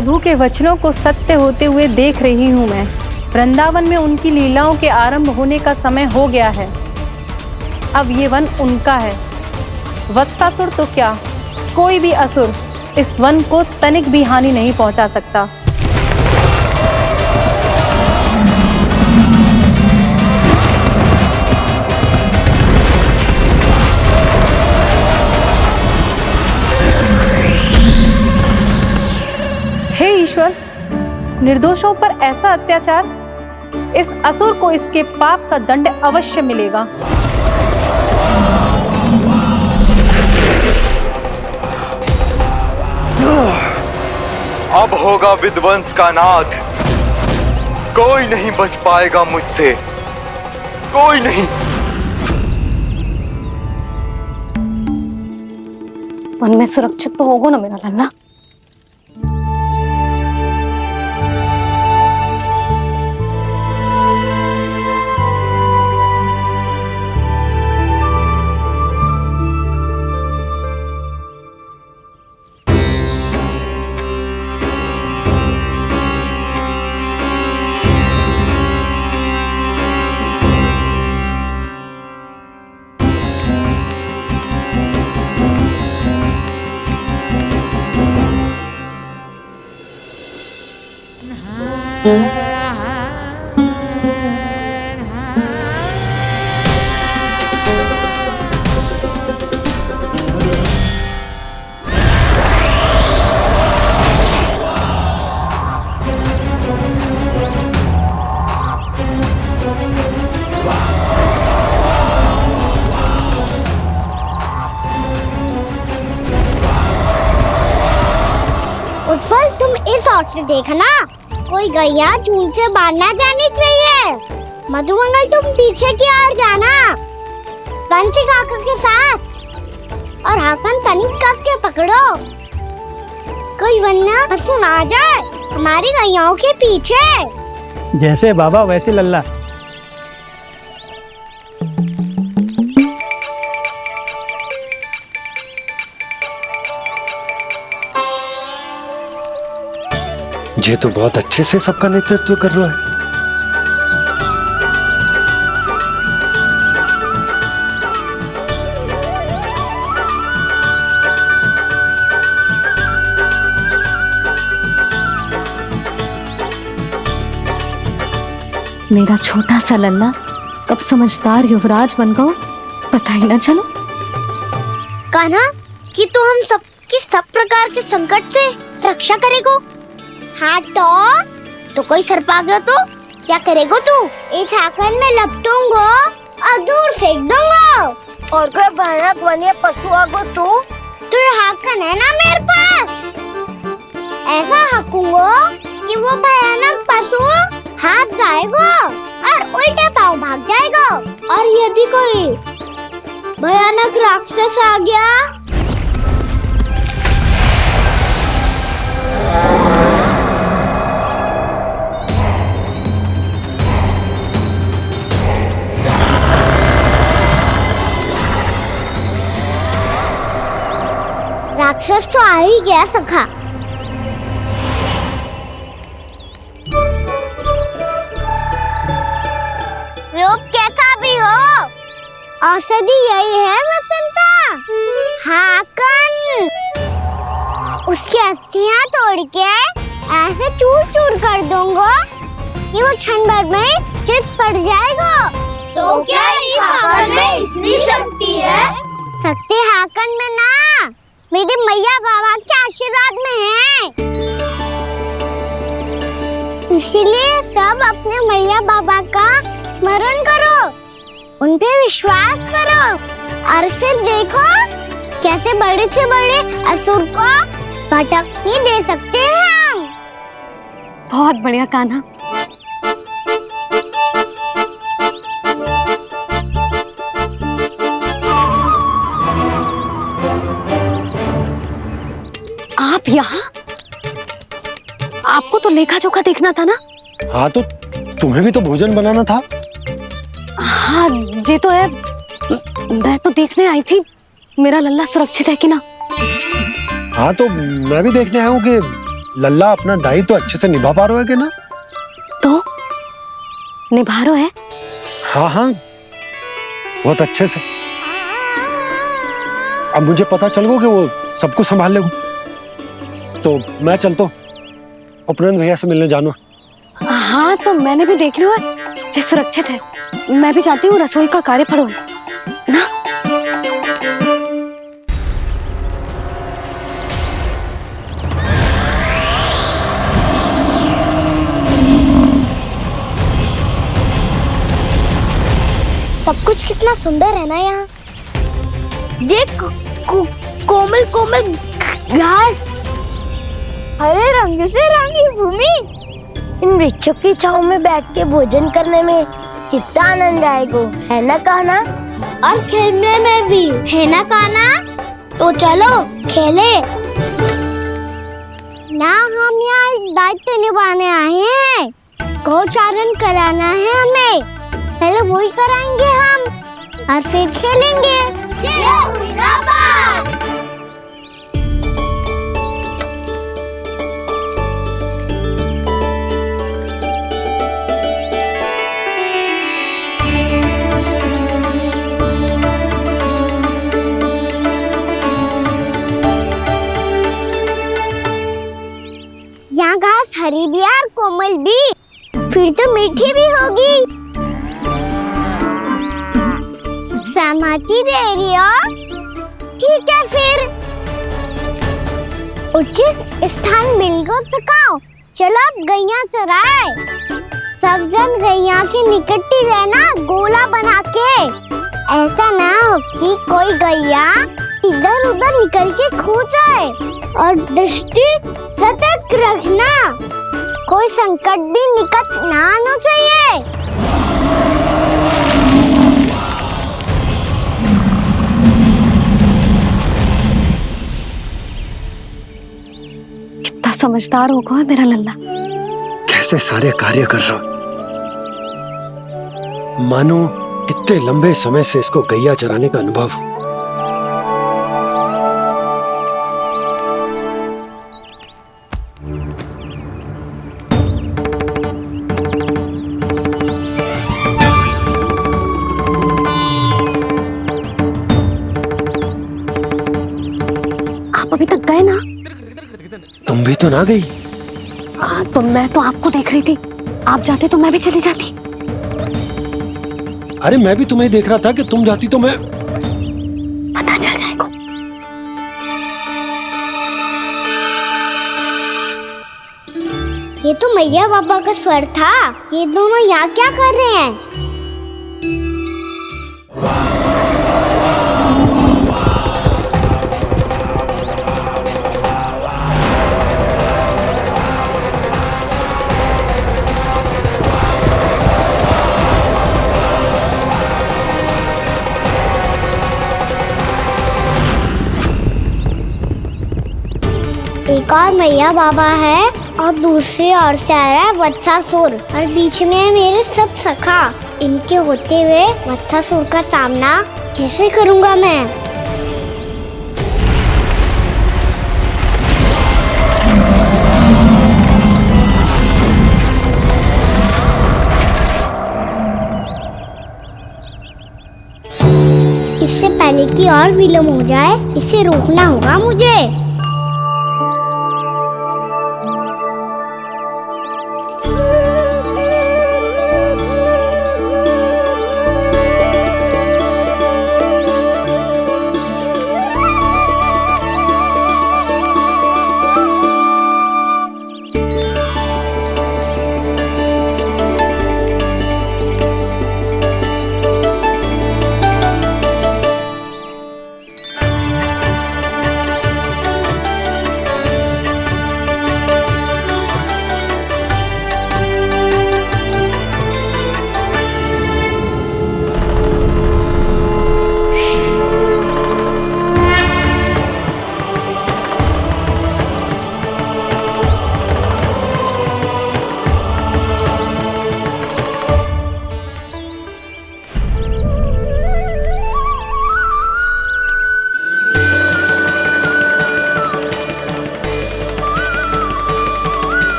प्रभु के वचनों को सत्य होते हुए देख रही हूँ मैं। वृंदावन में उनकी लीलाओं के आरंभ होने का समय हो गया है। अब ये वन उनका है। वत्सासुर तो क्या, कोई भी असुर इस वन को तनिक भी हानि नहीं पहुंचा सकता। हे ईश्वर, निर्दोषों पर ऐसा अत्याचार, इस असुर को इसके पाप का दंड अवश्य मिलेगा। अब होगा विध्वंस का नाद। कोई नहीं बच पाएगा मुझसे, कोई नहीं। वन में सुरक्षित तो होगा ना मेरा लल्ला? उत्पल, तुम इस ओर से देखना, कोई गैया झुंड से बाहर ना जानी चाहिए। मधुमंगल, तुम पीछे की ओर जाना, बंसी काका के साथ। और हाकन तनिक कस के पकड़ो, कोई वरना पशु ना आ जाए हमारी गैयाओं के पीछे। जैसे बाबा वैसे लल्ला। ये तो बहुत अच्छे से सबका नेतृत्व कर रहा है। मेरा छोटा सा लल्ला कब समझदार युवराज बन गया, पता ही ना चलो। कान्हा, कि तू हम सबकी सब प्रकार के संकट से रक्षा करेगो। हाँ तो कोई सर्प आ गया तो क्या करेगो तू? इस हाकन में लपटूंगा और दूर फेंक दूंगा। और कोई भयानक वन्य पशु आगो तो ये हाकन है ना मेरे पास, ऐसा हाकूंगा कि वो भयानक पशु हाथ जाएगा और उल्टे पांव भाग जाएगा। और यदि कोई भयानक राक्षस आ गया राक्षस तो आ ही गया सखा। रूप कैसा भी हो, औषधि यही है वसंता। हाकन उसकी अस्थियां तोड़ के ऐसे चूर चूर कर दूंगा कि वो क्षण भर में चित पड़ जाएगा। तो क्या इस हाकन में इतनी शक्ति है? शक्ति हाकन में ना, मेरी मैया बाबा के आशीर्वाद में है। इसीलिए सब अपने मैया बाबा का स्मरण करो, उन पे विश्वास करो और फिर देखो कैसे बड़े से बड़े असुर को भटकने दे सकते हैं हम। बहुत बढ़िया कान्हा। आप यहाँ? आपको तो लेखा जोखा देखना था ना? हाँ तो तुम्हें भी तो भोजन बनाना था। हाँ ये तो है, मैं तो देखने आई थी मेरा लल्ला सुरक्षित है कि ना। हाँ तो मैं भी देखने आया हूँ कि लल्ला अपना दायित्व तो अच्छे से निभा पा रहा है कि ना? तो निभा रहा है? हाँ हाँ, बहुत अच्छे से। अब मुझे पता चल गया कि वो सब कुछ संभाल लेगा, तो मैं चलता हूँ, उपनंद भैया से मिलने जाना। हाँ, तो मैंने भी देख लिया है, जो सुरक्षित है। मैं भी चाहती हूँ रसोई का कार्य पड़ो ना। सब कुछ कितना सुंदर है ना यहाँ। देख कोमल कोमल घास, हरे रंग से रंगी भूमि। इन वृक्षों की छांव में बैठ के भोजन करने में कितना आनंद आएगा, है ना कान्हा? और खेलने में भी, है ना कान्हा? तो चलो खेले ना। हम यहाँ एक दायित्व निभाने आए हैं, गौचारण कराना है हमें। पहले वही कराएंगे हम और फिर खेलेंगे। ये हुई ना बात। यहाँ घास हरी भी और कोमल भी, फिर तो मीठी भी होगी। सहमति दे रही हो? ठीक है फिर उचित स्थान मिल को सकाओ। चलो अब गैया चराए। सब जन गैया के निकट ही रहना, गोला बना के। ऐसा ना हो कि कोई गैया इधर उधर निकल के खो जाए। और दृष्टि सतर्क रखना, कोई संकट भी निकट ना आना चाहिए। कितना समझदार होगा है मेरा लल्ला। कैसे सारे कार्य कर रहा, मानो कितने लंबे समय से इसको गैया चराने का अनुभव हो। आप अभी तक गए ना? तुम भी तो ना गई। हाँ, तो मैं तो आपको देख रही थी। आप जाते तो मैं भी चली जाती। अरे मैं भी तुम्हें देख रहा था कि तुम जाती तो मैं। पता चल जाएगा। ये तो मैया बाबा का स्वर था। ये दोनों यहाँ क्या कर रहे हैं? एक और मैया बाबा है और दूसरी ओर से आ रहा है वत्सासुर, और बीच में है मेरे सब सखा। इनके होते हुए वत्सासुर का सामना कैसे करूंगा मैं? इससे पहले कि और विलम्ब हो जाए, इसे रोकना होगा मुझे।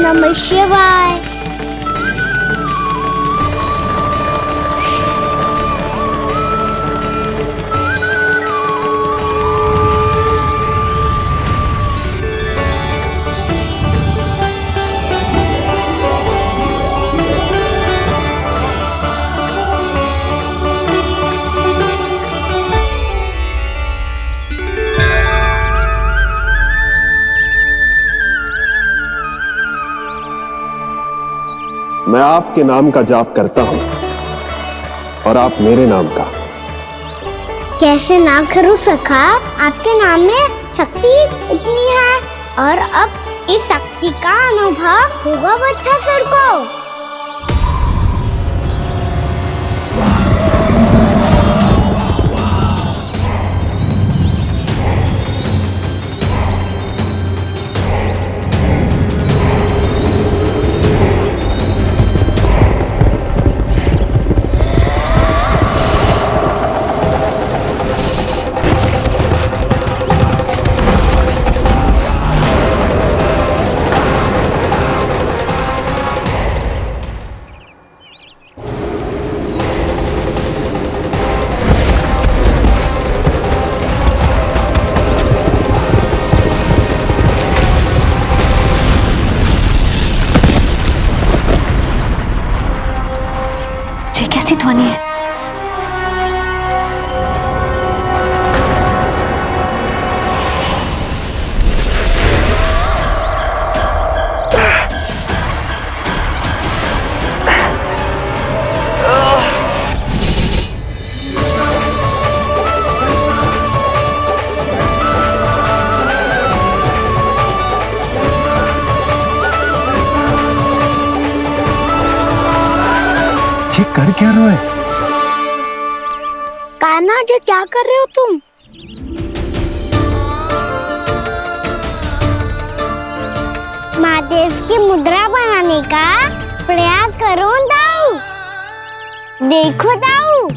नमः शिवाय। मैं आपके नाम का जाप करता हूं और आप मेरे नाम का। कैसे ना करूं सखा, आपके नाम में शक्ति इतनी है और अब इस शक्ति का अनुभव होगा वत्सासुर को। ये कैसी ध्वनि है? ये कर क्या रहे हो? कान्हा जी क्या कर रहे हो तुम? महादेव की मुद्रा बनाने का प्रयास करो दाऊ। देखो दाऊ,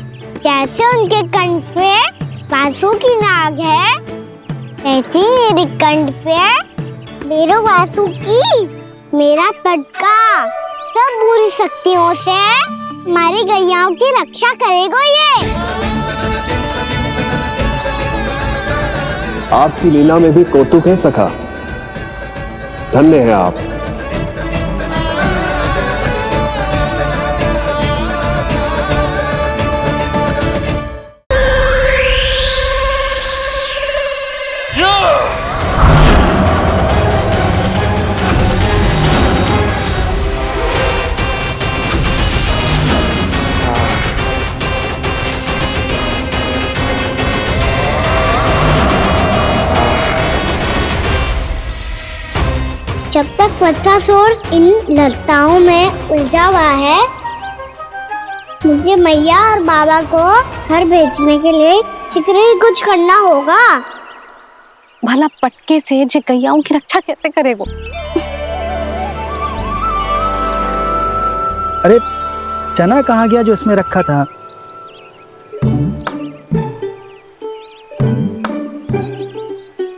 जैसे उनके कंठ पे वासु की नाग है, ऐसे ही मेरे कंठ पे मेरो वासु की मेरा पटका सब बुरी शक्तियों से हमारी गैयाओं की रक्षा करेगा ये। आपकी लीला में भी कौतुक है सखा, धन्य है आप। जब तक वत्सासुर इन लताओं में उलझा हुआ है, मुझे मैया और बाबा को घर भेजने के लिए शीघ्र ही कुछ करना होगा। भला पटके से जे गैयाओं की रक्षा कैसे करेगो? अरे चना कहाँ गया जो इसमें रखा था?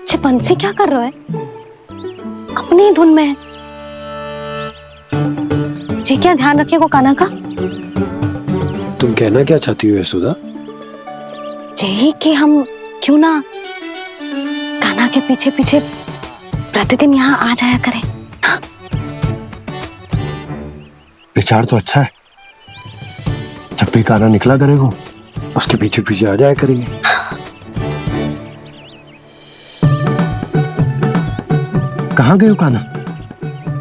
जे बंसी क्या कर रहा है? अपनी ही धुन में है। जी क्या ध्यान रखिएगा कान्हा का? तुम कहना क्या चाहती हो यशोदा? यही कि हम क्यों ना कान्हा के पीछे पीछे प्रतिदिन यहाँ आ जाया करें। हाँ? विचार तो अच्छा है। जब भी कान्हा निकला करेगा उसके पीछे पीछे आ जाया करेंगे। कहाँ गए हो कान्हा?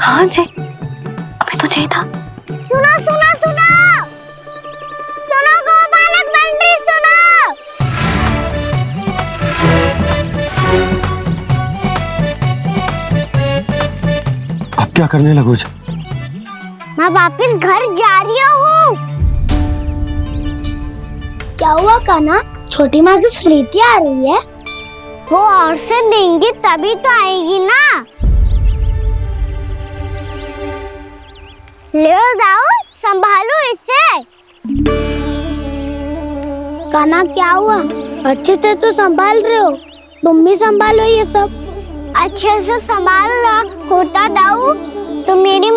हाँ जी, अभी तो यही था। सुनो सुनो सुनो सुनो गोपालक बंडी सुनो। अब क्या करने लगोगे? मैं वापस घर जा रही हूँ। क्या हुआ कान्हा? छोटी माँ की स्मृति आ रही है। वो और से देंगी तभी तो आएगी ना। ले जाओ, संभालो इसे। कान्हा क्या हुआ? अच्छे से तो संभाल रहे हो, तुम भी संभालो ये सब। अच्छे से संभालना होता दाऊ तो मेरी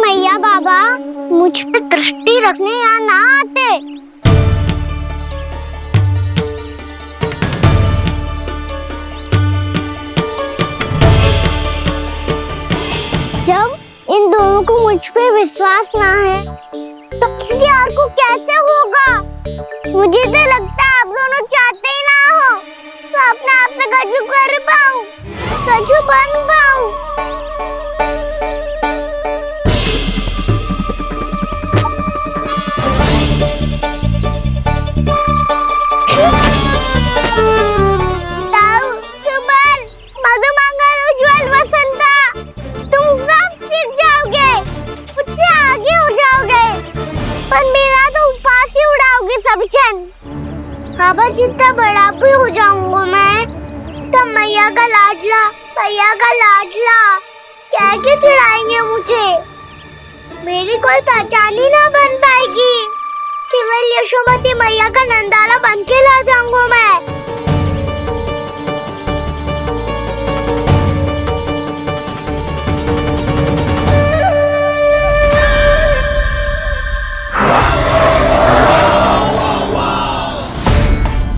दृष्टि रखने यहाँ ना आते। जब इन दोनों को मुझ पे विश्वास ना है तो किसी और को कैसे होगा? मुझे तो लगता है आप दोनों चाहते ही ना हो तो अपने आप से गजू कर पाऊं, गजू बन पाऊं। बाबा जितना बड़ा भी हो जाऊंगा मैं तब मैया का लाडला, भैया का लाडला क्या क्या चिढ़ाएंगे मुझे। मेरी कोई पहचान ही ना बन पाएगी। केवल यशोमती मैया का नंदाला बन के ला जाऊंगा मैं।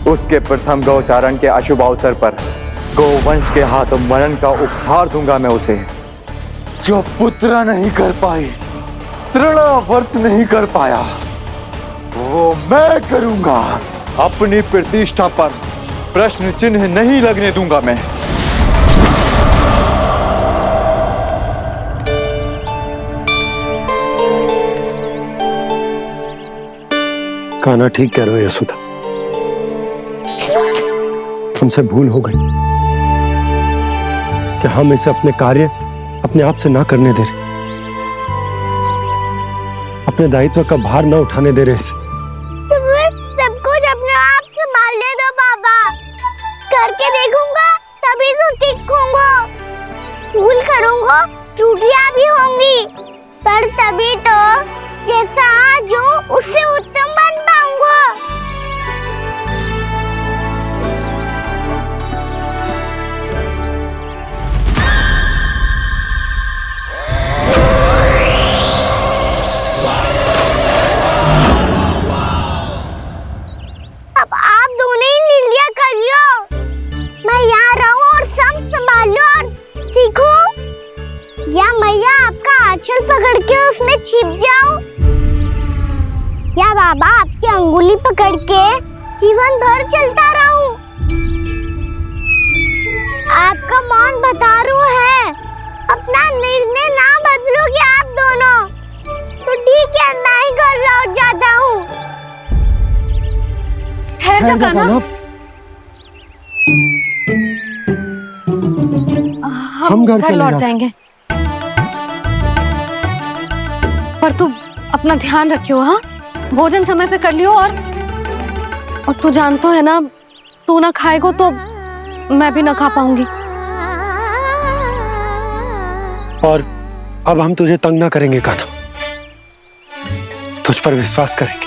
उसके प्रथम गौचारण के अशुभ अवसर पर गोवंश के हाथों मरण का उपहार दूंगा मैं उसे। जो पुत्र नहीं कर पाई, तृणावर्त नहीं कर पाया, वो मैं करूंगा। अपनी प्रतिष्ठा पर प्रश्न चिन्ह नहीं लगने दूंगा मैं। कान्हा ठीक कह रहे हो यशोदा, हमसे भूल हो गई कि हम इसे अपने कार्य अपने आप से ना करने दे रहे, अपने दायित्व का भार ना उठाने दे रहे इसे। तो फिर सब कुछ अपने आप से संभालने दो बाबा, करके देखूंगा तभी तो सीखूंगा। भूल करूंगा, त्रुटियां भी होंगी, पर तभी तो जैसा आज हूं उससे उत्तम बन पाऊंगा। अब आप दोनों ही निर्णय कर लो, मैं यहाँ रहूं और सब संभालूं और सीखूं, या मैया आपका आंचल पकड़ के उसमें छिप जाऊं, या बाबा आपकी अंगुली पकड़ के जीवन भर चलता रहूं। आपका मौन बता रहा है, अपना निर्णय ना बदलोगे आप दोनों तो ठीक है, मैं ही घर लौट जाता हूँ। ठहर जा कान्हा, हम घर लौट जाएंगे, पर तू अपना ध्यान रखियो। हाँ, भोजन समय पे कर लियो। और तू जानतो है ना, तू ना खाएगो तो मैं भी ना खा पाऊंगी। और अब हम तुझे तंग ना करेंगे कान्हा, तुझ पर विश्वास करेंगे।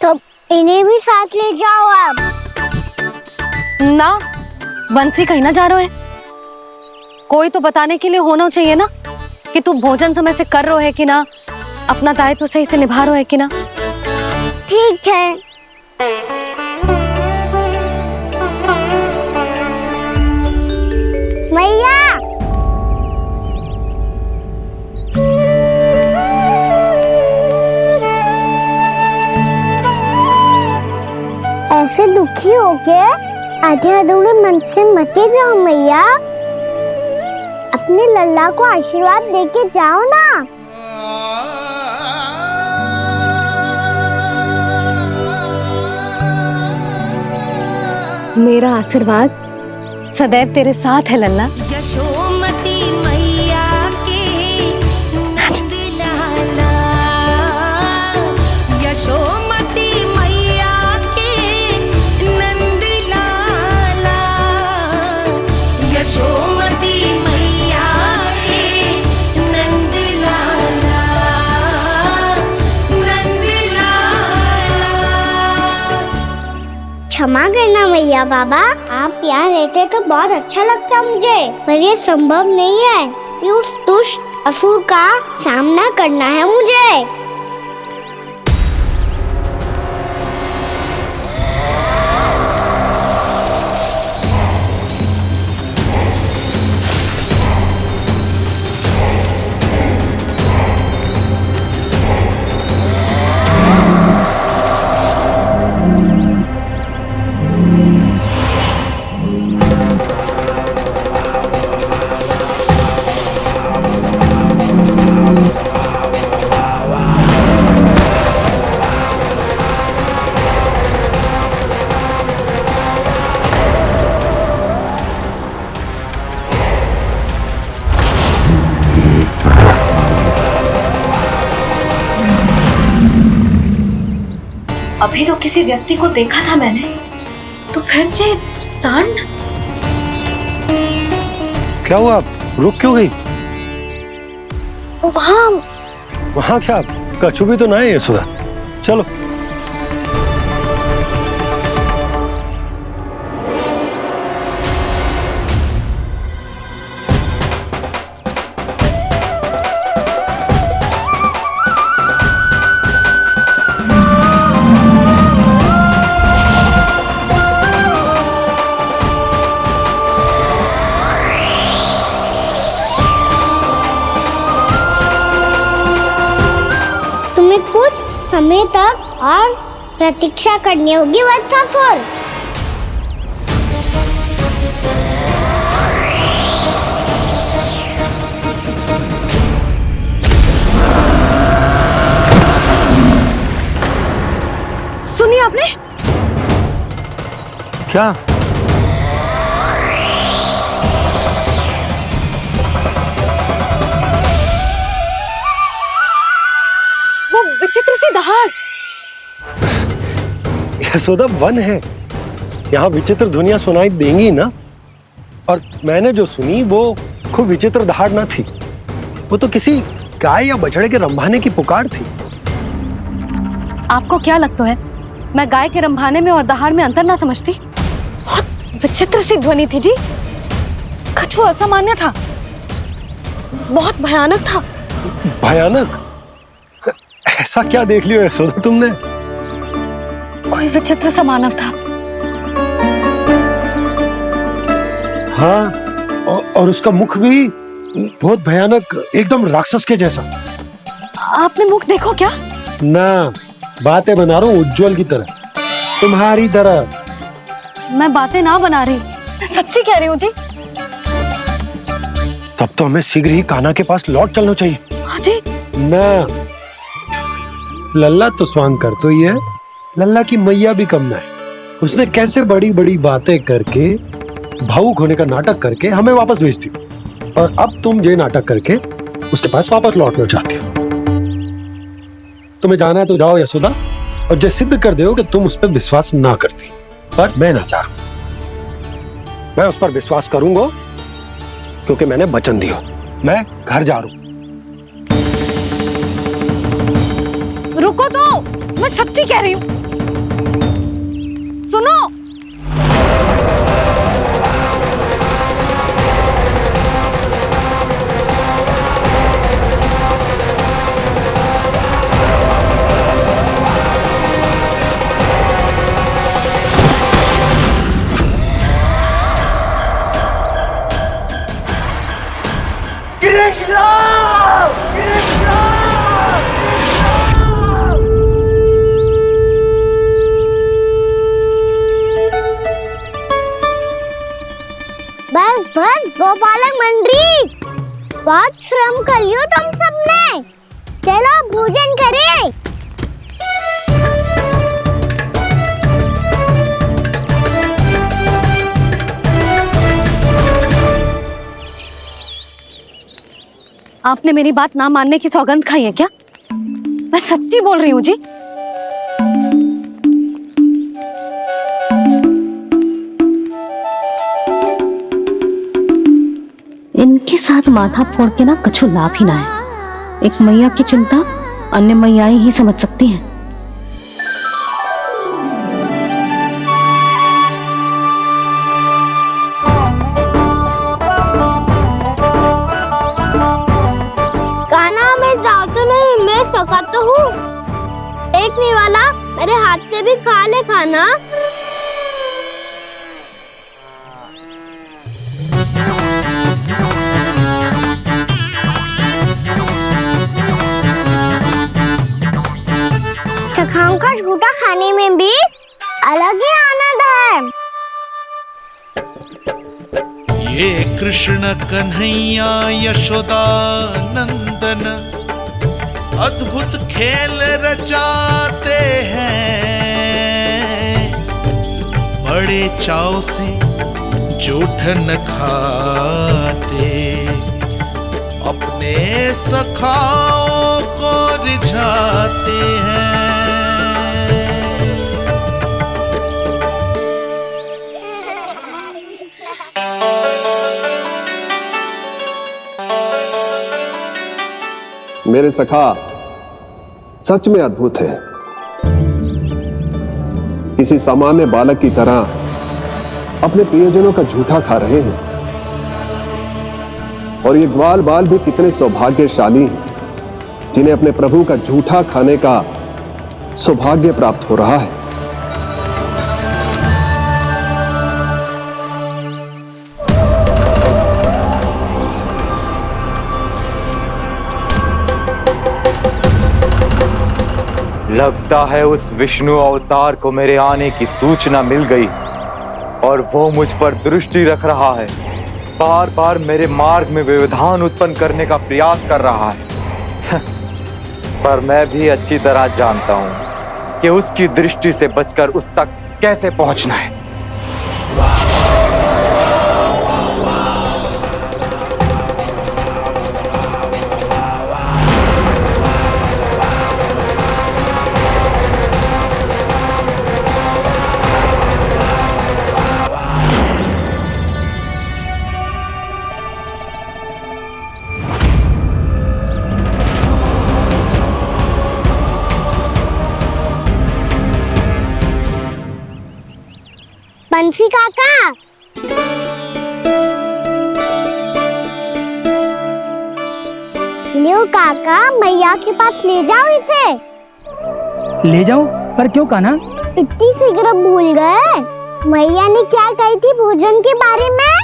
तो इन्हें भी साथ ले जाओ आप। ना, बंसी कहीं ना जा रहे है, कोई तो बताने के लिए होना चाहिए ना कि तू भोजन समय से कर रहे है कि ना, अपना दायित्व सही से निभा रहे है कि ना। ठीक है। मैया, ऐसे दुखी होके आधे अधूरे मन से मत जाओ मैया, अपने लल्ला को आशीर्वाद देके जाओ ना। मेरा आशीर्वाद सदैव तेरे साथ है लल्ला। यशोमती मैया के नंद लाला, यशोमती मैया के नंद लाला, यशोमती मैया के नंद लाला, नंद लाला। क्षमा करना मैया बाबा, आप यहाँ रहते तो बहुत अच्छा लगता मुझे, पर ये संभव नहीं है। कि उस दुष्ट असुर का सामना करना है मुझे। अभी तो किसी व्यक्ति को देखा था मैंने, तो फिर जे सांड। क्या हुआ, रुक क्यों गई? वहाँ वहां क्या, कछु भी तो नहीं है सुधा। चलो। तुम्हें कुछ समय तक और प्रतीक्षा करनी होगी वत्सासुर। सुनिए आपने। क्या? वो विचित्र सी दहाड़। यशोदा, वन है, यहाँ विचित्र ध्वनियां सुनाई देंगी ना। और मैंने जो सुनी वो खूब विचित्र दहाड़ ना थी, वो तो किसी गाय या बछड़े के रंभाने की पुकार थी। आपको क्या लगता है मैं गाय के रंभाने में और दहाड़ में अंतर ना समझती? बहुत विचित्र सी ध्वनि थी जी। कुछ वो असामान्य था, बहुत भयानक था। भयानक? ऐसा क्या देख लियो यशोदा तुमने? कोई विचित्र सा मानव था। हाँ, और उसका मुख भी बहुत भयानक, एकदम राक्षस के जैसा। आपने मुख देखो क्या? ना, बातें बना रहा हूँ उज्जवल की तरह, तुम्हारी तरह। मैं बातें ना बना रही, मैं सच्ची कह रही हूँ जी। तब तो हमें शीघ्र ही कान्हा के पास लौट चलना चाहिए। हाँ जी। ना, लल्ला तो स्वांग कर तो ही है, लल्ला की मैया भी कम ना है। उसने कैसे बड़ी बड़ी बातें करके, भावुक होने का नाटक करके हमें वापस भेज दी, और अब तुम ये नाटक करके उसके पास वापस लौटना चाहती हो। तुम्हें जाना है तो जाओ यशोदा, और जो सिद्ध कर दो कि तुम उस पर विश्वास ना करती। पर मैं ना चाहूं, मैं उस पर विश्वास करूंगा क्योंकि मैंने वचन दिया। मैं घर जा रहा हूं। रुको तो, मैं सच्ची कह रही हूँ। सुनो। बस बस गोपालक मंडली, बहुत श्रम कर लियो तुम सबने। चलो भोजन करें। आपने मेरी बात ना मानने की सौगंध खाई है क्या? मैं सच्ची बोल रही हूँ जी। इनके साथ माथा फोड़ के ना कछु लाभ ही ना है। एक मैया की चिंता अन्य मैयाएं ही समझ सकती हैं। मेरे हाथ से भी खा ले खाना। चखाओं का झूठा खाने में भी अलग ही आनंद है। ये कृष्ण कन्हैया यशोदा नंदन अद्भुत खेल रचाते हैं, बड़े चाव से जूठन खाते, अपने सखाओं को रिझाते हैं। मेरे सखा सच में अद्भुत है। किसी सामान्य बालक की तरह अपने प्रियजनों का झूठा खा रहे हैं, और ये ग्वाल बाल भी कितने सौभाग्यशाली हैं जिन्हें अपने प्रभु का झूठा खाने का सौभाग्य प्राप्त हो रहा है। लगता है उस विष्णु अवतार को मेरे आने की सूचना मिल गई और वो मुझ पर दृष्टि रख रहा है। बार बार मेरे मार्ग में व्यवधान उत्पन्न करने का प्रयास कर रहा है। पर मैं भी अच्छी तरह जानता हूं कि उसकी दृष्टि से बचकर उस तक कैसे पहुंचना है। बंसी काका, लियो काका, मैया के पास ले जाओ इसे। ले जाओ? पर क्यों कान्हा? इतनी शीघ्र भूल गए? मैया ने क्या कही थी भोजन के बारे में?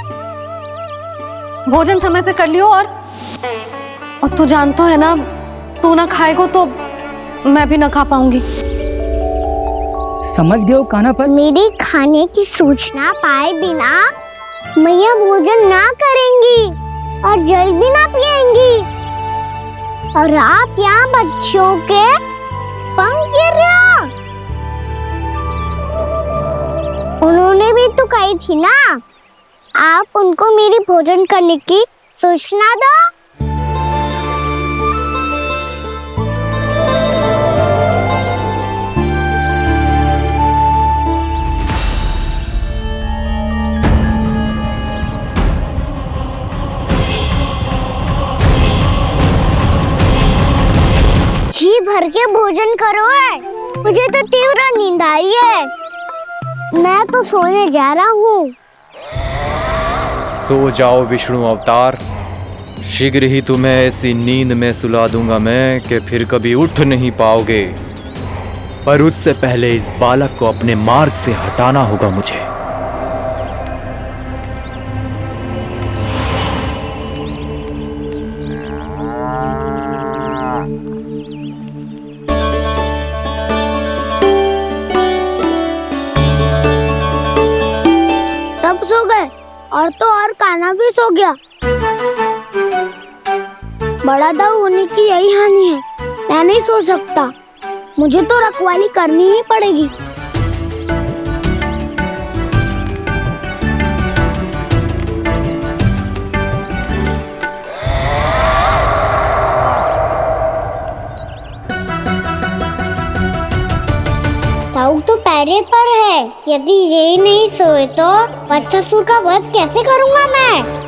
भोजन समय पे कर लियो। और तू जानता है ना, तू ना खाएगा तो मैं भी ना खा पाऊंगी। समझ गए हो कान्हा? पर मेरे खाने की सूचना पाए बिना मैया भोजन ना करेंगी और जल भी ना पिएंगी, और आप यहाँ बच्चों के पंख गिर रहे हो। उन्होंने भी तो कही थी ना, आप उनको मेरी भोजन करने की सूचना दो। जी भर के भोजन करो है, मुझे तो तीव्र नींद आ रही है। मैं तो सोने जा रहा हूँ। सो जाओ विष्णु अवतार, शीघ्र ही तुम्हें ऐसी नींद में सुला दूंगा मैं कि फिर कभी उठ नहीं पाओगे। पर उससे पहले इस बालक को अपने मार्ग से हटाना होगा मुझे। सब सो गए और तो और कान्हा भी सो गया। बड़ा दाऊ होने की यही हानि है। मैं नहीं सो सकता, मुझे तो रखवाली करनी ही पड़ेगी। ताऊ तो पैरे पर है। यदि ये नहीं सोए तो बच्चासुर का वध कैसे करूंगा मैं?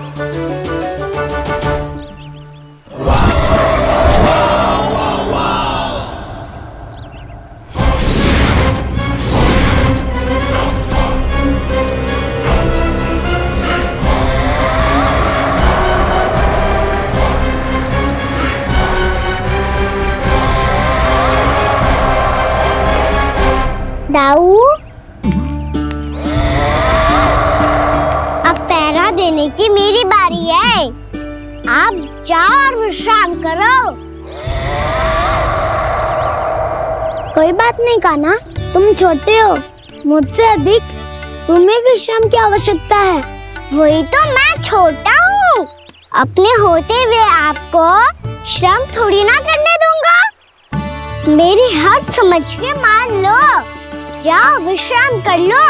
दाऊ, अब पहरा देने की मेरी बारी है। आप जाओ और विश्राम करो। कोई बात नहीं कान्हा, तुम छोटे हो, मुझसे अधिक तुम्हें विश्राम की आवश्यकता है। वही तो मैं छोटा हूँ, अपने होते हुए आपको श्रम थोड़ी ना करने दूंगा। मेरी हद समझ के मान लो, जाओ विश्राम कर लो।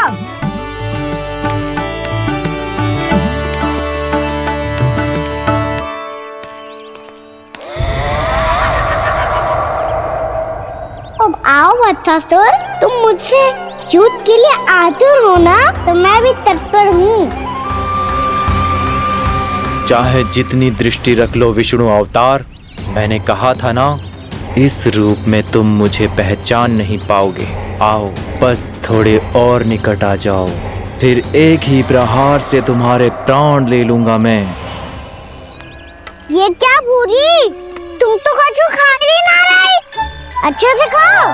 अब आओ वत्सासुर, तुम मुझसे युद्ध के लिए आतुर हो ना, तो मैं भी तत्पर हूँ। चाहे जितनी दृष्टि रख लो विष्णु अवतार, मैंने कहा था ना, इस रूप में तुम मुझे पहचान नहीं पाओगे। आओ बस थोड़े और निकट आ जाओ, फिर एक ही प्रहार से तुम्हारे प्राण ले लूंगा मैं। ये क्या भूरी, तुम तो कछु खा ही ना रही, अच्छे से खाओ।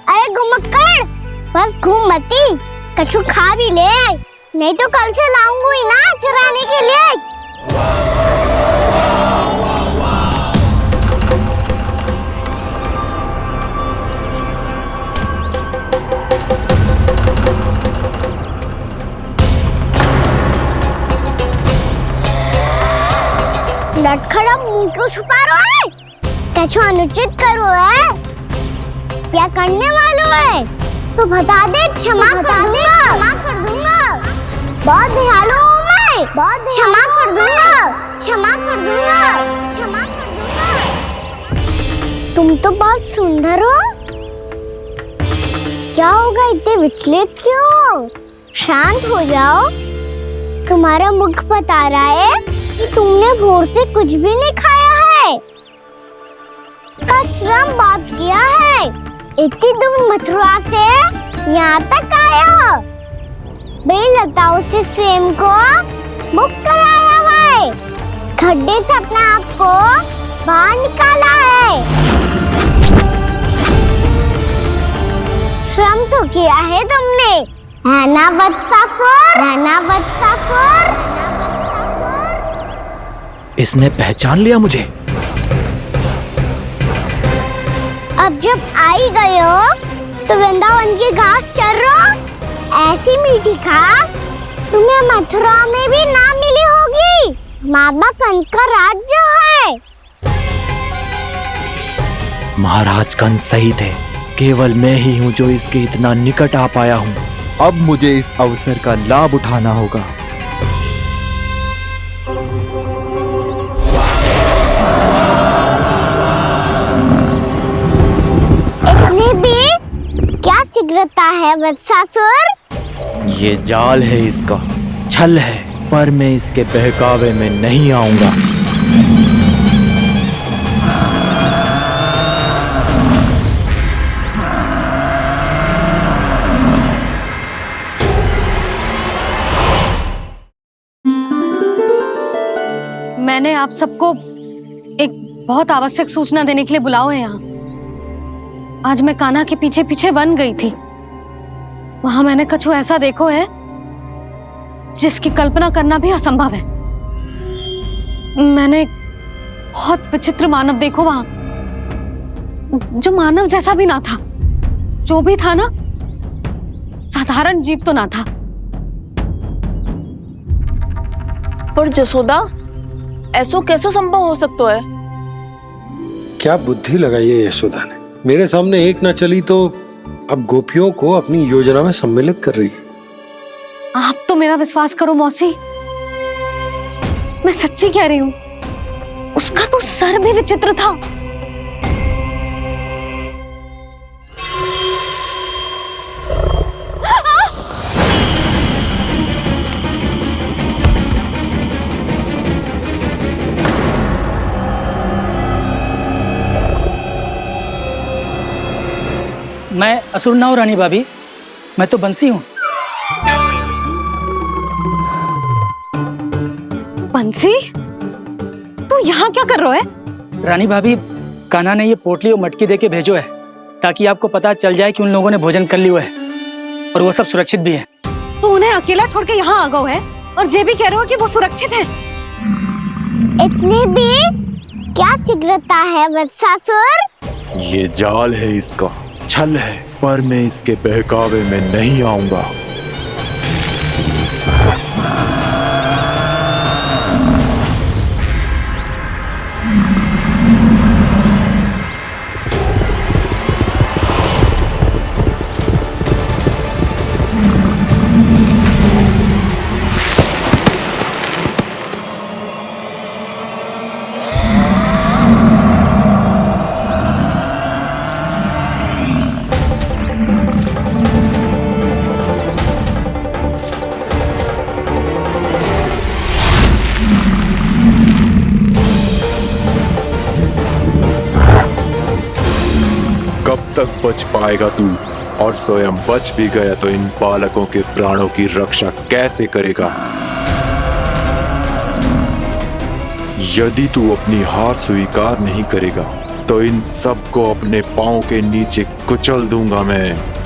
अरे घुमक्कड़, बस घूम मती, कछु खा भी ले, नहीं तो कल से लाऊंगी ही ना चराने के लिए। लटखड़ा मुंह क्यों छुपा रहा है? कछु अनुचित करो है या करने वालों है तो बता दे, क्षमा कर दूंगा। बहुत दयालु हूँ मैं, बहुत क्षमा कर दूंगा। तुम तो बहुत सुंदर हो, क्या होगा इतने विचलित क्यों हो? शांत हो जाओ, तुम्हारा मुख बता रहा है कि तुमने भोर से कुछ भी नहीं खाया है, श्रम बहुत किया है, इतनी दूर मथुरा से यहाँ तक आया हो, बेलताओं से स्वयं को मुक्त कराया हुआ है, खड्डे से अपने आप को बाहर निकाला है, श्रम तो किया है तुमने, है ना वत्सासुर? इसने पहचान लिया मुझे। अब जब आ ही गए हो तो वृंदावन की घास चर रहो, ऐसी मीठी घास तुम्हें मथुरा में भी ना मिली होगी। मामा कंस का राज्य है। महाराज कंस सही थे, केवल मैं ही हूँ जो इसके इतना निकट आ पाया हूँ। अब मुझे इस अवसर का लाभ उठाना होगा। इतने भी क्या शीघ्रता है वत्सासुर? ये जाल है इसका, छल है, पर मैं इसके बहकावे में नहीं आऊंगा। मैंने आप सबको एक बहुत आवश्यक सूचना देने के लिए बुलाओ है यहाँ। आज मैं कान्हा के पीछे पीछे वन गई थी, वहां मैंने कछु ऐसा देखो है जिसकी कल्पना करना भी असंभव है। मैंने बहुत विचित्र मानव देखो वहां, जो मानव जैसा भी ना था, जो भी था ना साधारण जीव तो ना था। पर जसोदा, ऐसो कैसे संभव हो सकता है? क्या बुद्धि लगाई है यशोदा ने, मेरे सामने एक ना चली तो अब गोपियों को अपनी योजना में सम्मिलित कर रही है। आप तो मेरा विश्वास करो मौसी, मैं सच्ची कह रही हूँ, उसका तो सर भी विचित्र था। मैं असुर ना हूँ रानी भाभी, मैं तो बंसी हूँ। बंसी, तू यहाँ क्या कर रहा है? रानी भाभी, कान्हा ने ये पोटली और मटकी दे के भेजो है ताकि आपको पता चल जाए कि उन लोगों ने भोजन कर लिया है और वो सब सुरक्षित भी है। तू उन्हें अकेला छोड़ के यहाँ आ गओ है और ये भी कह रहे हो कि वो सुरक्षित है। इतनी भी क्या शीघ्रता है वत्सासुर? ये जाल है, इसका छल है, पर मैं इसके बहकावे में नहीं आऊंगा। कब तक बच पाएगा तू? और स्वयं बच भी गया तो इन बालकों के प्राणों की रक्षा कैसे करेगा? यदि तू अपनी हार स्वीकार नहीं करेगा तो इन सबको अपने पांव के नीचे कुचल दूंगा मैं।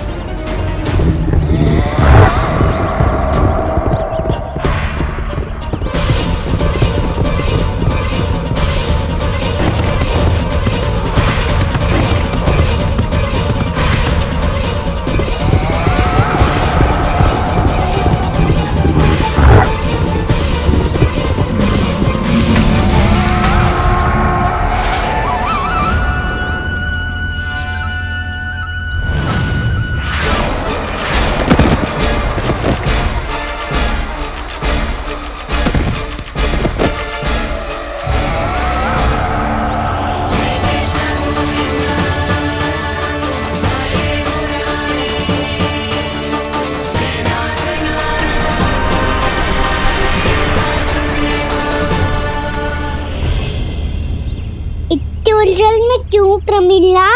उलझन में क्यों प्रमिला?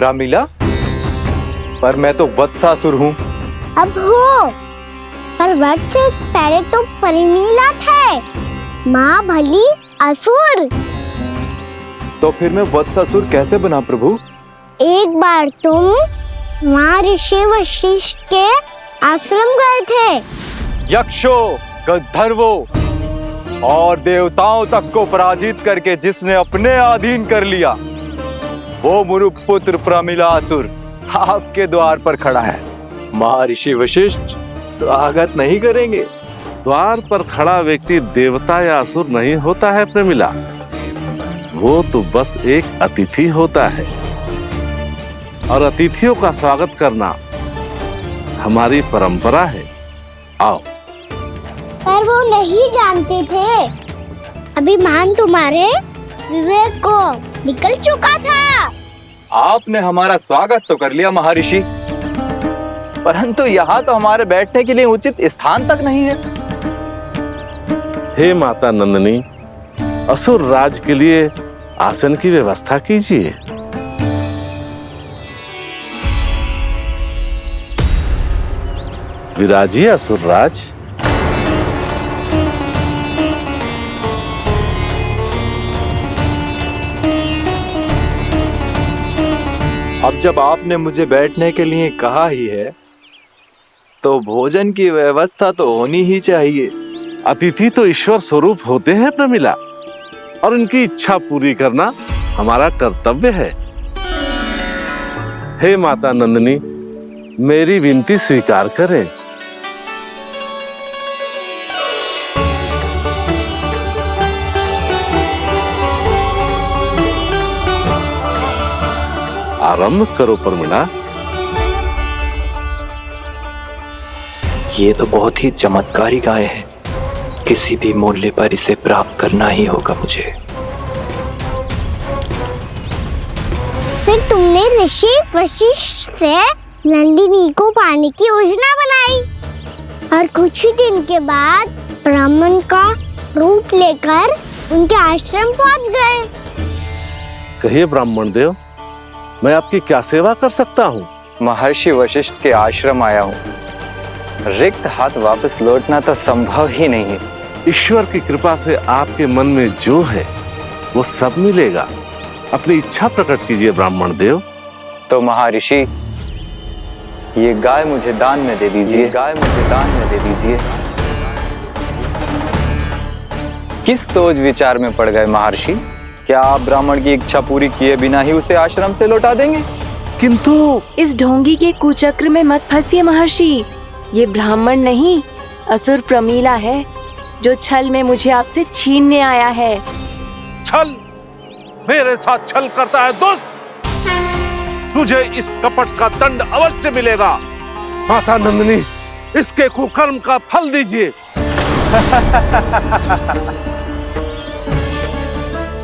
रामीला, पर मैं तो वत्सासुर हूँ। अब हो, पर वट से पहले तो परिमीला थे, माँ भली असुर। तो फिर मैं वत्सासुर कैसे बना प्रभु? एक बार तुम माँ ऋषि वशिष्ठ के आश्रम गए थे। यक्षों, गंधर्वों और देवताओं तक को पराजित करके जिसने अपने अधीन कर लिया, वो मुरुपुत्र प्रमिलासुर आपके द्वार पर खड़ा है। महर्षि वशिष्ठ स्वागत नहीं करेंगे? द्वार पर खड़ा व्यक्ति देवता या असुर नहीं होता है प्रमिला, वो तो बस एक अतिथि होता है और अतिथियों का स्वागत करना हमारी परंपरा है। आओ। पर वो नहीं जानते थे, अभिमान तुम्हारे विवेक को निकल चुका था। आपने हमारा स्वागत तो कर लिया महर्षि, परंतु यहाँ तो हमारे बैठने के लिए उचित स्थान तक नहीं है। हे माता नंदिनी, असुर राज के लिए आसन की व्यवस्था कीजिए। विराजिए असुर राज। अब जब आपने मुझे बैठने के लिए कहा ही है तो भोजन की व्यवस्था तो होनी ही चाहिए। अतिथि तो ईश्वर स्वरूप होते हैं प्रमिला, और उनकी इच्छा पूरी करना हमारा कर्तव्य है। हे माता नंदिनी, मेरी विनती स्वीकार करें। आरंभ करो प्रमिला। ये तो बहुत ही चमत्कारी गाय है, किसी भी मूल्य पर इसे प्राप्त करना ही होगा मुझे। फिर तुमने ऋषि वशिष्ठ से नंदिनी को पाने की योजना बनाई और कुछ ही दिन के बाद ब्राह्मण का रूप लेकर उनके आश्रम पहुंच गए। कहिए ब्राह्मण देव, मैं आपकी क्या सेवा कर सकता हूँ? महर्षि वशिष्ठ के आश्रम आया हूँ। रिक्त हाथ वापस लौटना तो संभव ही नहीं है। ईश्वर की कृपा से आपके मन में जो है वो सब मिलेगा। अपनी इच्छा प्रकट कीजिए ब्राह्मण देव। तो महर्षि, ये गाय मुझे दान में दे दीजिए, गाय मुझे दान में दे दीजिए। किस सोच विचार में पड़ गए महर्षि? क्या आप ब्राह्मण की इच्छा पूरी किए बिना ही उसे आश्रम से लौटा देंगे? किंतु इस ढोंगी के कुचक्र में मत फंसिए महर्षि। ये ब्राह्मण नहीं, असुर प्रमीला है, जो छल में मुझे आपसे छीनने आया है। छल? मेरे साथ छल करता है दुष्ट? तुझे इस कपट का दंड अवश्य मिलेगा। माता नंदिनी, इसके कुकर्म का फल दीजिए।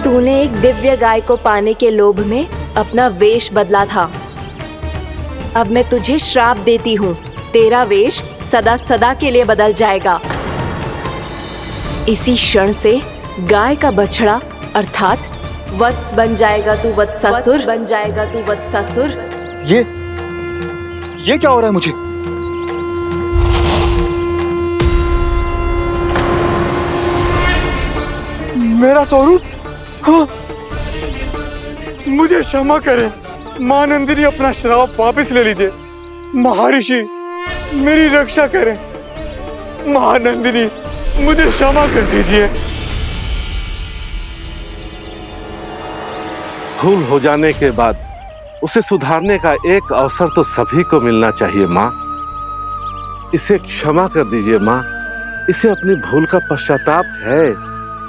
तूने एक दिव्य गाय को पाने के लोभ में अपना वेश बदला था। अब मैं तुझे श्राप देती हूँ, तेरा वेश सदा सदा के लिए बदल जाएगा। इसी क्षण से गाय का बछड़ा अर्थात वत्स बन जाएगा तू, वत्सासुर बन जाएगा तू, वत्सासुर। ये क्या हो रहा है मुझे? मेरा स्वरूप? हाँ। मुझे क्षमा करें मां नंदिनी, अपना श्राप वापस ले लीजिए। महर्षि, मेरी रक्षा करें। मां नंदिनी, मुझे क्षमा कर दीजिए। भूल हो जाने के बाद उसे सुधारने का एक अवसर तो सभी को मिलना चाहिए माँ। इसे क्षमा कर दीजिए माँ, इसे अपनी भूल का पश्चाताप है।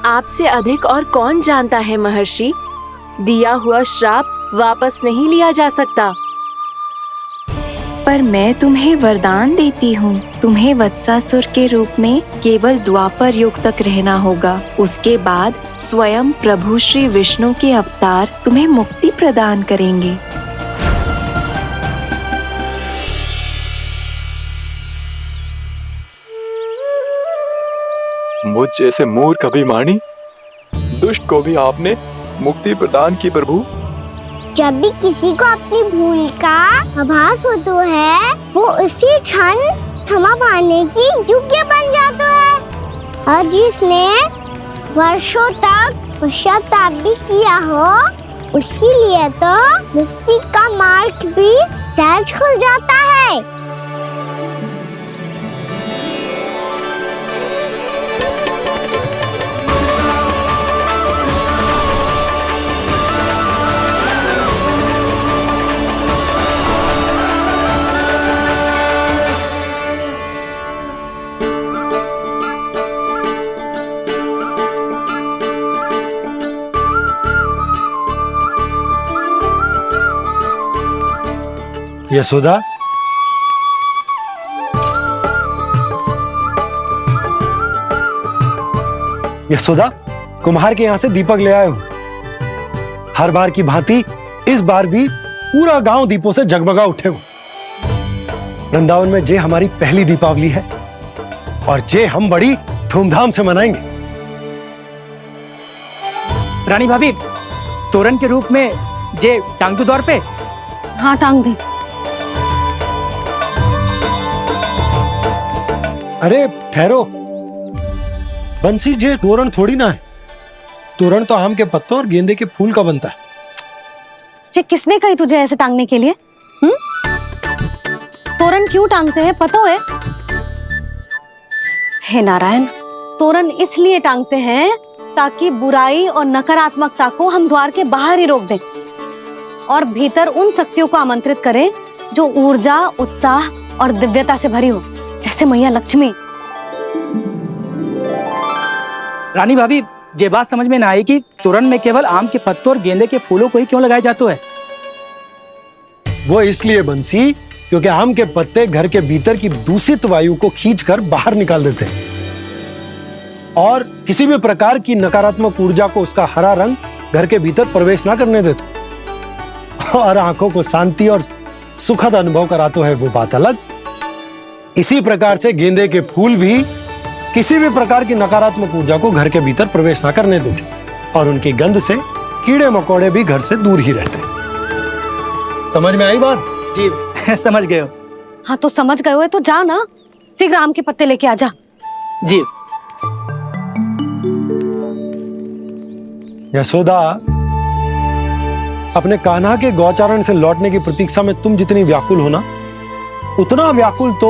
आपसे अधिक और कौन जानता है महर्षि, दिया हुआ श्राप वापस नहीं लिया जा सकता। पर मैं तुम्हें वरदान देती हूँ, तुम्हें वत्सासुर के रूप में केवल द्वापर युग तक रहना होगा। उसके बाद स्वयं प्रभु श्री विष्णु के अवतार तुम्हें मुक्ति प्रदान करेंगे। मुझ जैसे मूर्ख अभिमानी दुष्ट को भी आपने मुक्ति प्रदान की प्रभु। जब भी किसी को अपनी भूल का आभास होता है, वो उसी क्षण क्षमा पाने की योग्य बन जाता है। और जिसने वर्षों तक पश्चाताप भी किया हो, उसके लिए तो मुक्ति का मार्ग भी सहज खुल जाता है। यशोदा, यशोदा, कुम्हार के यहाँ से दीपक ले आया हूं। हर बार की भांति इस बार भी पूरा गांव दीपों से जगमगा उठे हो। वृंदावन में जे हमारी पहली दीपावली है और जे हम बड़ी धूमधाम से मनाएंगे। रानी भाभी, तोरण के रूप में जे टांग दो द्वार पे। हाँ, टांग दे। अरे ठहरो, बंसी, जे तोरण थोड़ी ना है। तोरण तो आम के पत्तों और गेंदे के फूल का बनता है। जे किसने कही तुझे ऐसे टांगने के लिए? तोरण क्यों टांगते हैं पता है? हे नारायण, तोरण इसलिए टांगते हैं ताकि बुराई और नकारात्मकता को हम द्वार के बाहर ही रोक दें और भीतर उन शक्तियों को आमंत्रित करें जो ऊर्जा, उत्साह और दिव्यता से भरी हो, जैसे मैया लक्ष्मी। रानी भाभी, ये बात समझ में ना आई कि तोरण में केवल आम के पत्तों और गेंदे के फूलों को ही क्यों लगाया जाता है? वो इसलिए बंसी, क्योंकि आम के पत्ते घर के भीतर की दूषित वायु को खींचकर बाहर निकाल देते हैं और किसी भी प्रकार की नकारात्मक ऊर्जा को उसका हरा रंग घर के भीतर प्रवेश ना करने देते और आंखों को शांति और सुखद अनुभव कराता है, वो बात अलग। इसी प्रकार से गेंदे के फूल भी किसी भी प्रकार की नकारात्मक ऊर्जा को घर के भीतर प्रवेश ना करने देते और उनकी गंध से कीड़े मकोड़े भी घर से दूर ही रहते हैं। समझ में आई बात? जी, समझ गए हो। हाँ, तो समझ गए हो तो जा ना, शीघ्र आम के पत्ते लेके आ जा। जी। यशोदा, अपने कान्हा के गौचारण से लौटने की प्रतीक्षा में तुम जितनी व्याकुल हो ना, उतना व्याकुल तो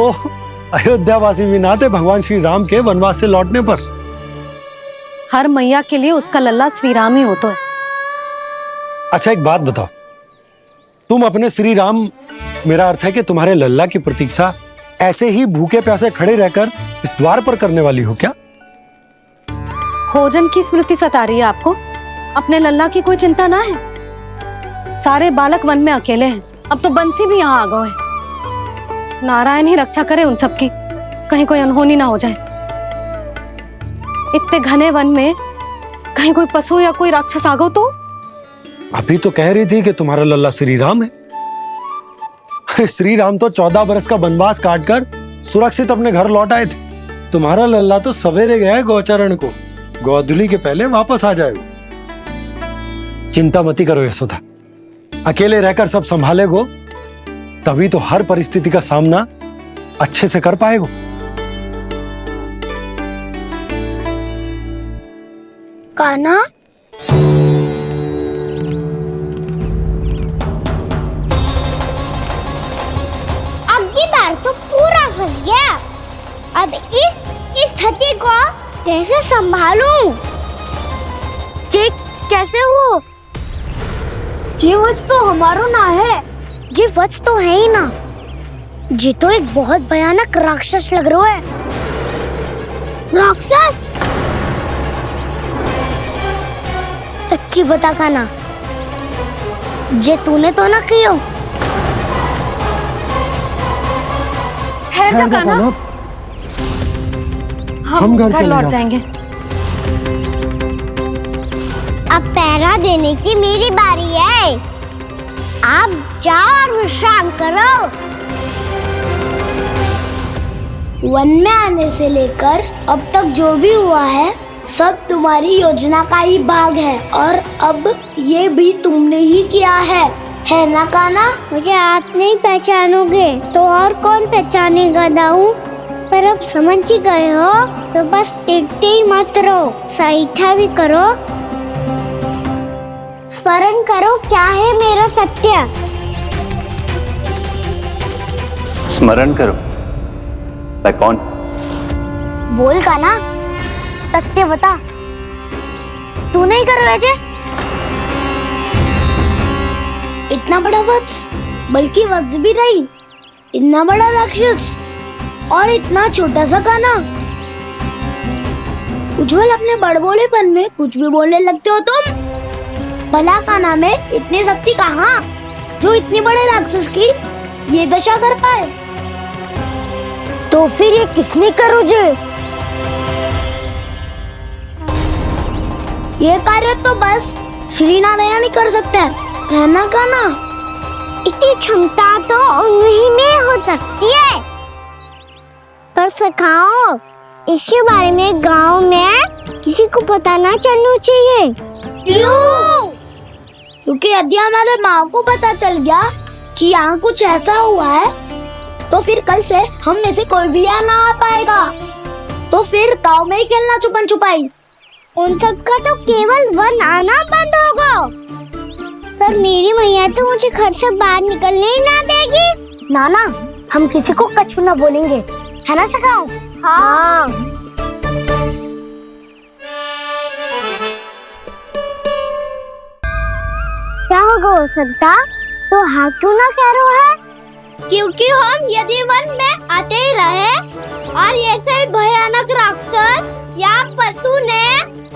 अयोध्यावासी भी ना थे भगवान श्री राम के वनवास से लौटने पर। हर मैया के लिए उसका लल्ला श्री राम ही होता है। अच्छा एक बात बताओ, तुम अपने श्री राम, मेरा अर्थ है कि तुम्हारे लल्ला की प्रतीक्षा ऐसे ही भूखे प्यासे खड़े रहकर इस द्वार पर करने वाली हो क्या? भोजन की स्मृति सता रही है आपको? अपने लल्ला की कोई चिंता ना है। सारे बालक वन में अकेले हैं, अब तो बंसी भी यहाँ आ गए हैं। नारायण ही रक्षा करे उन सबकी, कहीं कोई अनहोनी ना हो जाए। इतने घने वन में कहीं कोई पशु या कोई राक्षस आ गो तो? अभी तो कह रही थी कि तुम्हारा लल्ला श्री राम है। अरे श्री राम तो 14 बरस का वनवास काटकर सुरक्षित अपने घर लौट आए थे। तुम्हारा लल्ला तो सवेरे गया है गौचरण को, गोधूली के पहले वापस आ जाएगा। चिंता मती करो यशोदा, अकेले रहकर सब संभालेगो तभी तो हर परिस्थिति का सामना अच्छे से कर पाएगो। कान्हा, अब की बार तो पूरा फंस गया। अब इस स्थिति को कैसे संभालूं? जी कैसे हो? जी वत्स तो हमारो ना है। जी वत्स तो है ही ना। जी तो एक बहुत भयानक राक्षस लग रहा है। राक्षस? सच्ची बता कान्हा, जे तूने तो ना कियो? ठहर जा कान्हा, हम घर लौट जाएंगे। अब पहरा देने की मेरी बारी है। आप जाओ और विश्राम करो। वन में आने से लेकर अब तक जो भी हुआ है सब तुम्हारी योजना का ही भाग है, और अब ये भी तुमने ही किया है ना कान्हा? मुझे आप नहीं पहचानोगे तो और कौन पहचानेगा दाऊ? पर अब समझ ही गए हो तो बस देखते ही मत रहो, सहीठा भी करो। स्मरण करो क्या है मेरा सत्य। स्मरण करो? मैं कौन? बोल कान्हा, सत्य बता। तू नहीं करो अजय? इतना बड़ा वत्स, बल्कि वत्स भी नहीं, इतना बड़ा राक्षस और इतना छोटा सा कान्हा। उज्जवल अपने बड़बोलेपन में कुछ भी बोलने लगते हो तुम। भला कान्हा में इतनी शक्ति कहाँ जो इतनी बड़े राक्षस की ये दशा कर पाए? तो फिर ये किसने करो जे? ये कार्य तो बस श्री नारायण ही कर सकते हैं, है ना कान्हा? इतनी क्षमता तो उन्हीं में हो सकती है। पर सखाओ, इसके बारे में गांव में किसी को पता ना चलना चाहिए। क्यों? क्योंकि यदि हमारे माँ को पता चल गया कि यहाँ कुछ ऐसा हुआ है तो फिर कल से हम में से कोई भी यहाँ ना आ पाएगा। तो फिर गांव में ही खेलना छुपन छुपाई। उन सब का तो केवल वन आना बंद होगा। पर मेरी मैया तो मुझे घर से बाहर निकलने ही ना देगी। नाना, हम किसी को कछु ना बोलेंगे, है ना सखाओ? हाँ। क्या होगा संता? तो हाँ क्यों ना कह रहा है? क्योंकि हम यदि वन में आते ही रहे और ऐसे भयानक राक्षस या पशु ने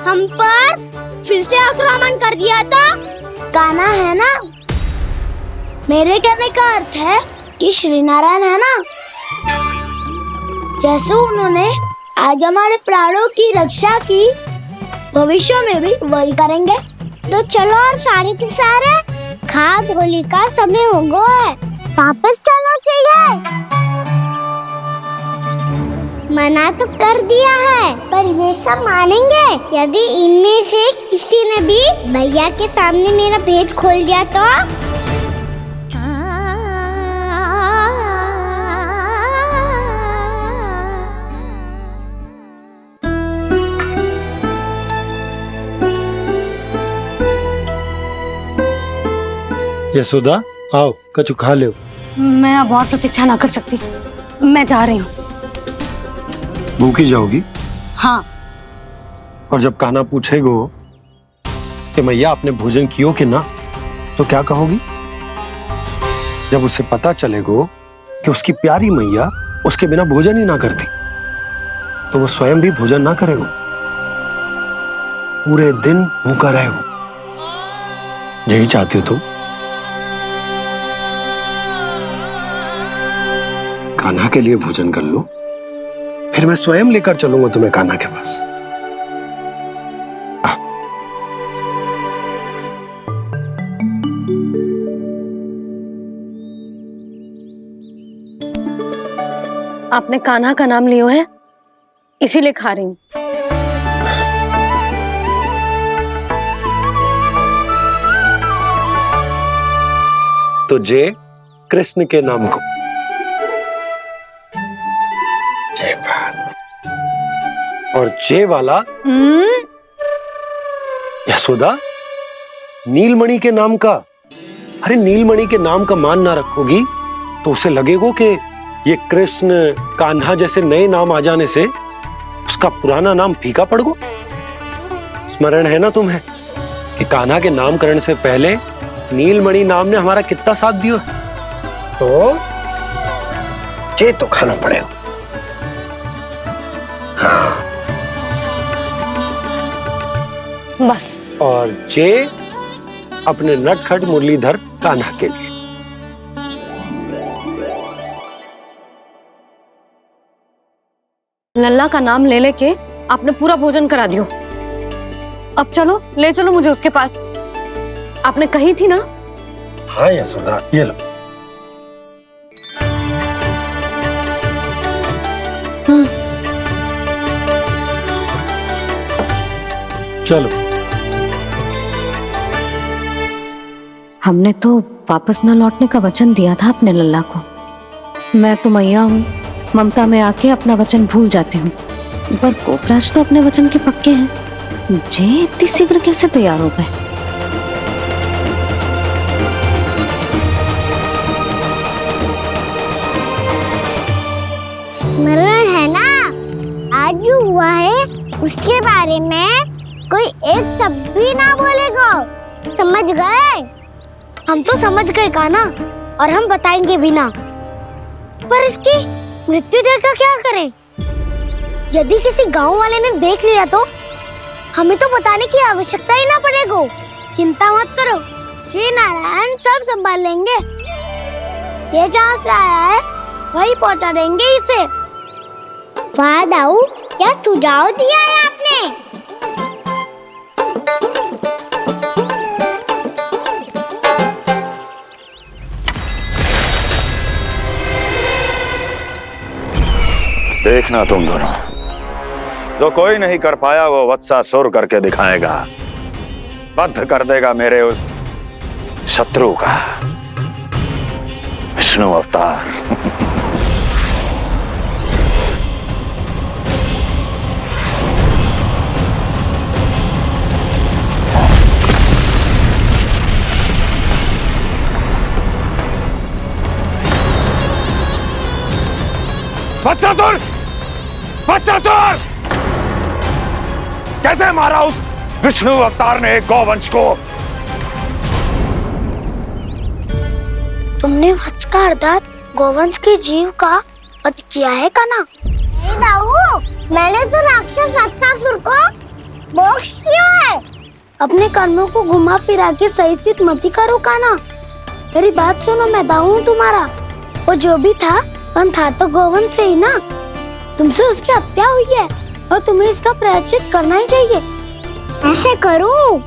हम पर फिर से आक्रमण कर दिया तो कान्हा, है ना? मेरे कहने का अर्थ है कि श्री नारायण है ना, जैसे उन्होंने आज हमारे प्राणों की रक्षा की, भविष्य में भी वही करेंगे। तो चलो और सारे के सारे खाद होली का समय हो गया है, वापस चलो चाहिए। मना तो कर दिया है, पर ये सब मानेंगे यदि इनमें से किसी ने भी भैया के सामने मेरा भेद खोल दिया तो? यशोदा आओ कछु खा लो। मैं अब और प्रतीक्षा ना कर सकती, मैं जा रही हूँ। भूखी जाओगी? हाँ। और जब कान्हा पूछेगो कि मैया आपने भोजन कियो कि ना, तो क्या कहोगी? जब उसे पता चलेगो कि उसकी प्यारी मैया उसके बिना भोजन ही ना करती, तो वो स्वयं भी भोजन ना करेगो, पूरे दिन भूखा रहेगो। यही चाहती हो तुम? कान्हा के लिए भोजन कर लो, फिर मैं स्वयं लेकर चलूंगा तुम्हें कान्हा के पास। आपने कान्हा का नाम लियो है, इसीलिए खा रही हूँ। तो जय कृष्ण के नाम को। जय बात। और जय वाला यशोदा नीलमणि के नाम का। अरे नीलमणि के नाम का मान ना रखोगी तो उसे लगेगा कि ये कृष्ण कान्हा जैसे नए नाम आ जाने से उसका पुराना नाम फीका पड़ गो। स्मरण है ना तुम्हें कि कान्हा के नामकरण से पहले नीलमणि नाम ने हमारा कितना साथ दिया, तो जे तो खाना पड़ेगा। हाँ। बस। और जे अपने नटखट मुरलीधर कान्हा के लिए। लल्ला का नाम ले लेके आपने पूरा भोजन करा दियो। अब चलो, ले चलो मुझे उसके पास। आपने कही थी ना? हाँ यशोदा, ये लो। चलो। हमने तो वापस न लौटने का वचन दिया था अपने लल्ला को। मैं तो मैया हूँ, ममता में आके अपना वचन भूल जाती हूँ, पर गोपराज तो अपने वचन के पक्के हैं। जे इतनी शीघ्र कैसे तैयार हो गए? मरण है ना, आज जो हुआ है उसके बारे में कोई एक शब्द भी ना बोलेगा, समझ गए? हम तो समझ गए कान्हा, और हम बताएंगे भी ना। पर इसकी मृत्यु देखकर क्या करें? यदि किसी गांव वाले ने देख लिया तो हमें तो बताने की आवश्यकता ही ना पड़ेगा। चिंता मत करो, श्री नारायण सब संभाल लेंगे। ये जहाँ से आया है वही पहुँचा देंगे इसे। वाह दाऊ, क्या सुझाव दिया है आपने? देखना तुम दोनों, जो कोई नहीं कर पाया वो वत्सासुर करके दिखाएगा। बद्ध कर देगा मेरे उस शत्रु का विष्णु अवतार। वत्सासुर! वत्सासुर! कैसे मारा उस विष्णु अवतार ने गौवंश को? तुमने वत्स का अर्थात गौवंश के जीव का वध किया है कान्हा? नहीं दाऊ, मैंने तो राक्षस वत्सासुर को मोक्ष किया है। अपने कर्मों को घुमा फिरा के सही सिद्ध मत करो कान्हा। मेरी बात सुनो, मैं दाऊ हूँ तुम्हारा। वो जो भी था पण था तो गौवंश से ही ना। तुमसे उसकी हत्या हुई है और तुम्हें इसका प्रायश्चित करना ही चाहिए। ऐसे करूं?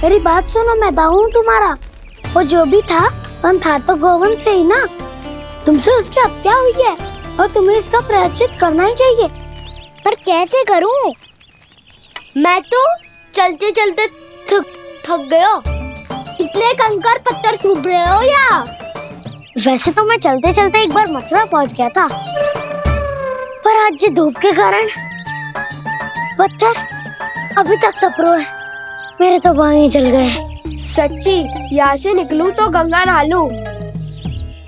मेरी बात सुनो, मैं दाऊ हूँ तुम्हारा। वो जो भी था पण था तो गौवंश से ही ना। तुमसे उसकी हत्या हुई है और तुम्हें इसका प्रायश्चित करना ही चाहिए। पर कैसे करूं? मैं तो चलते चलते थक गया। इतने कंकर पत्थर सूख रहे हो या? वैसे तो मैं चलते चलते एक बार मथुरा पहुंच गया था, पर आज ये धूप के कारण पत्थर अभी तक तप रहे हैं। मेरे तो पाँव ही जल गए। सच्ची, यहाँ से निकलूं तो गंगा नहा लूं।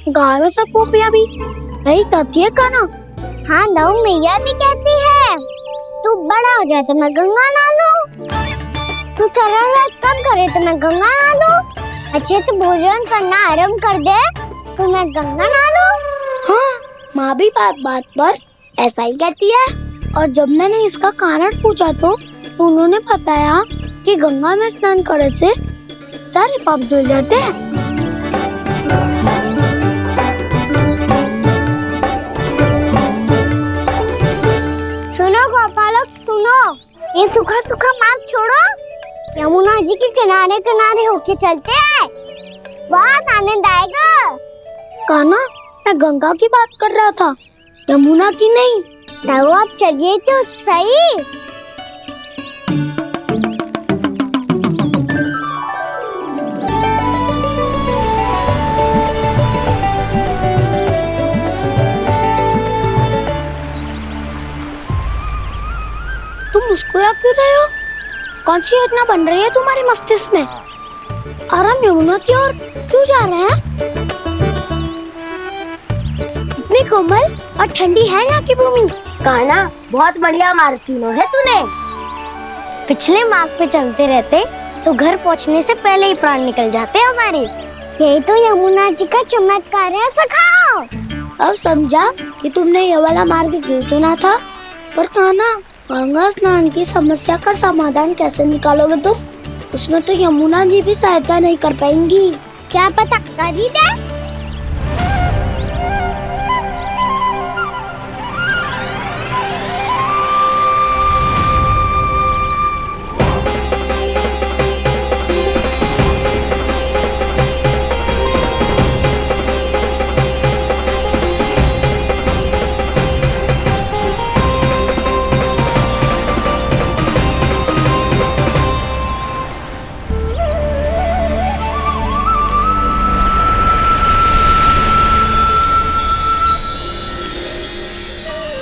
गारों से पोपिया भी यही कहती है काना। हाँ, नौ मैया भी कहती है तू बड़ा हो जाए तो मैं गंगा नहा लूं, तू शरारत कम करे तो मैं गंगा नहा लूं, अच्छे से भोजन करना आरंभ कर दे तो मैं गंगा नहा लूं। हाँ, माँ भी बात बात पर ऐसा ही कहती है। और जब मैंने इसका कारण पूछा तो उन्होंने बताया कि गंगा में स्नान करने से सारे पाप धुल जाते हैं। सुनो गोपालक, सुनो, ये सूखा सूखा मार्ग छोड़ो, यमुना जी के किनारे किनारे होके चलते हैं, बहुत आनंद आएगा। कान्हा, मैं गंगा की बात कर रहा था, यमुना की नहीं। तो आप चलिए तो सही। तुम मुस्कुरा क्यों रहे हो? कौन सी योजना बन रही है तुम्हारे मस्तिष्क में? और हम यमुना की ओर क्यों जा रहे हैं? इतनी कोमल और ठंडी है यहाँ की भूमि। कान्हा, बहुत बढ़िया मार्ग चुना है तूने। पिछले मार्ग पे चलते रहते तो घर पहुँचने से पहले ही प्राण निकल जाते हमारे। यही तो यमुना जी का चमत्कार है सखा। अब समझा कि तुमने ये वाला मार्ग क्यों चुना था। पर कान्हा, गंगा स्नान की समस्या का समाधान कैसे निकालोगे तुम? उसमें तो यमुना जी भी सहायता नहीं कर पाएंगी। क्या पता कर ही दे।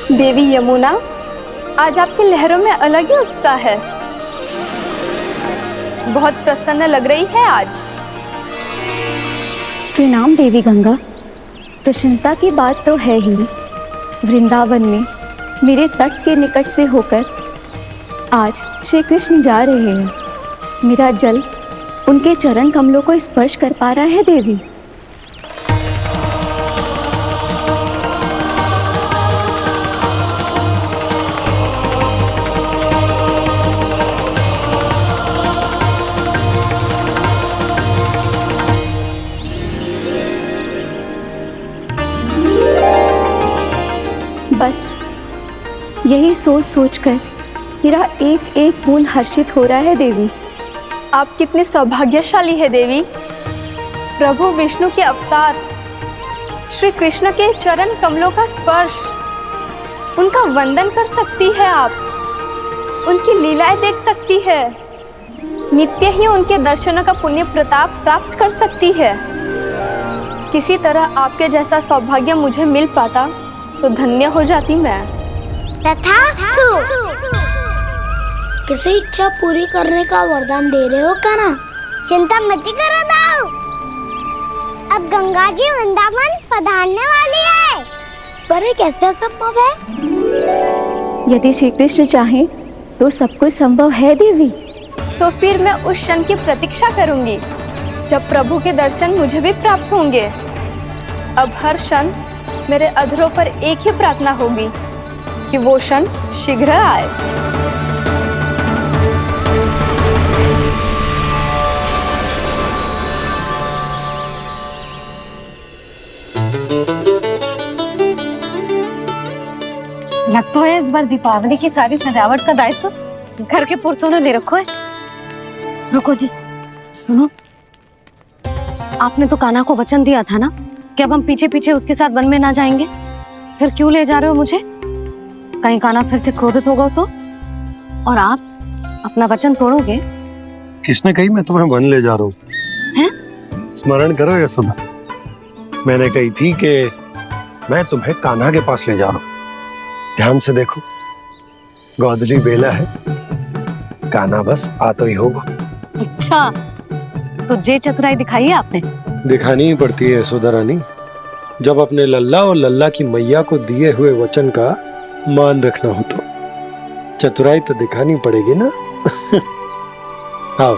देवी यमुना, आज आपकी लहरों में अलग ही उत्साह है। बहुत प्रसन्न लग रही है आज। प्रणाम देवी गंगा। प्रसन्नता की बात तो है ही। वृंदावन में मेरे तट के निकट से होकर आज श्री कृष्ण जा रहे हैं। मेरा जल उनके चरण कमलों को स्पर्श कर पा रहा है देवी। बस यही सोच सोचकर मेरा एक एक बूंद हर्षित हो रहा है देवी। आप कितने सौभाग्यशाली है देवी। प्रभु विष्णु के अवतार श्री कृष्ण के चरण कमलों का स्पर्श, उनका वंदन कर सकती है आप, उनकी लीलाएं देख सकती है, नित्य ही उनके दर्शनों का पुण्य प्रताप प्राप्त कर सकती है। किसी तरह आपके जैसा सौभाग्य मुझे मिल पाता तो धन्य हो जाती मैं। किसी इच्छा पूरी करने का वरदान दे रहे हो कान्हा? चिंता मत करो दाऊ, अब गंगा जी वृंदावन पधारने वाली है। पर ये कैसे संभव है? यदि श्री कृष्ण चाहे तो सब कुछ संभव है देवी। तो फिर मैं उस क्षण की प्रतीक्षा करूंगी जब प्रभु के दर्शन मुझे भी प्राप्त होंगे। अब हर क्षण मेरे अधरों पर एक ही प्रार्थना होगी कि वो क्षण शीघ्र आए। लगता है इस बार दीपावली की सारी सजावट का दायित्व घर के पुरुषों ने ले रखो है। रुको जी, सुनो, आपने तो कान्हा को वचन दिया था ना कि अब हम पीछे पीछे उसके साथ वन में ना जाएंगे। फिर क्यों ले जा रहे हो मुझे? कहीं कान्हा फिर से क्रोधित होगा तो? और आप अपना वचन तोड़ोगे? किसने कही मैं तुम्हें वन ले जा रहा हूँ? स्मरण करो यशोदा, मैंने कही थी कि मैं तुम्हें कान्हा के पास ले जा रहा हूँ। ध्यान से देखो, गोदली बेला है, कान्हा बस आ तो ही होगा। अच्छा, तो जे चतुराई दिखाई है आपने? दिखानी ही पड़ती है यशोदा रानी, जब अपने लल्ला और लल्ला की मैया को दिए हुए वचन का मान रखना हो तो चतुराई तो दिखानी पड़ेगी ना। आओ।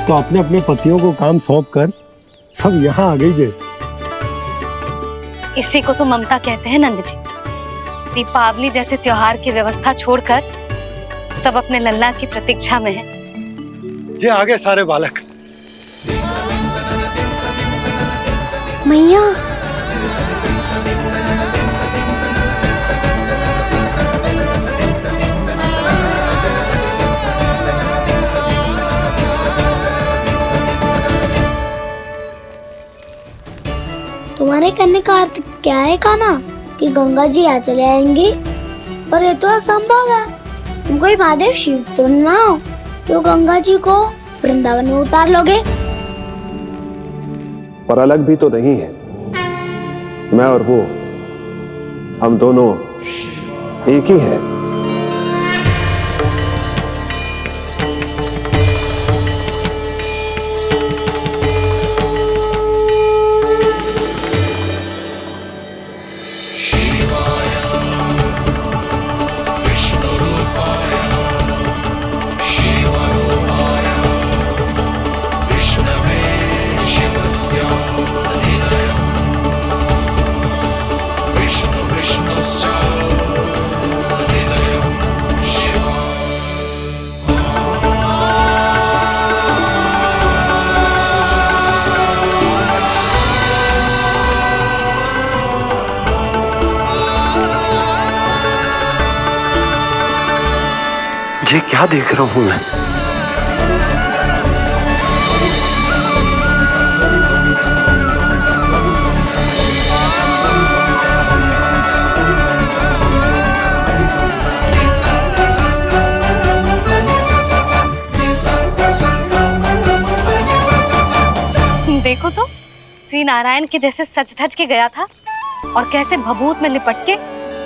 तो अपने अपने पतियों को काम सौंप कर सब यहाँ आ गई है। इसी को तो ममता कहते हैं नंद जी। दीपावली जैसे त्योहार की व्यवस्था छोड़कर सब अपने लल्ला की प्रतीक्षा में हैं। जे आगे सारे बालक। मैया तुम्हारे कहने का अर्थ क्या है कान्हा? कि गंगा जी यहाँ चले आएंगे? पर ये तो असंभव है। तुम कोई महादेव शिव तो ना हो तो गंगा जी को वृंदावन में उतार लोगे? पर अलग भी तो नहीं है। मैं और वो, हम दोनों एक ही हैं। ये क्या देख रहा हूं मैं? देखो तो श्री नारायण के जैसे सज धज के गया था और कैसे भभूत में लिपट के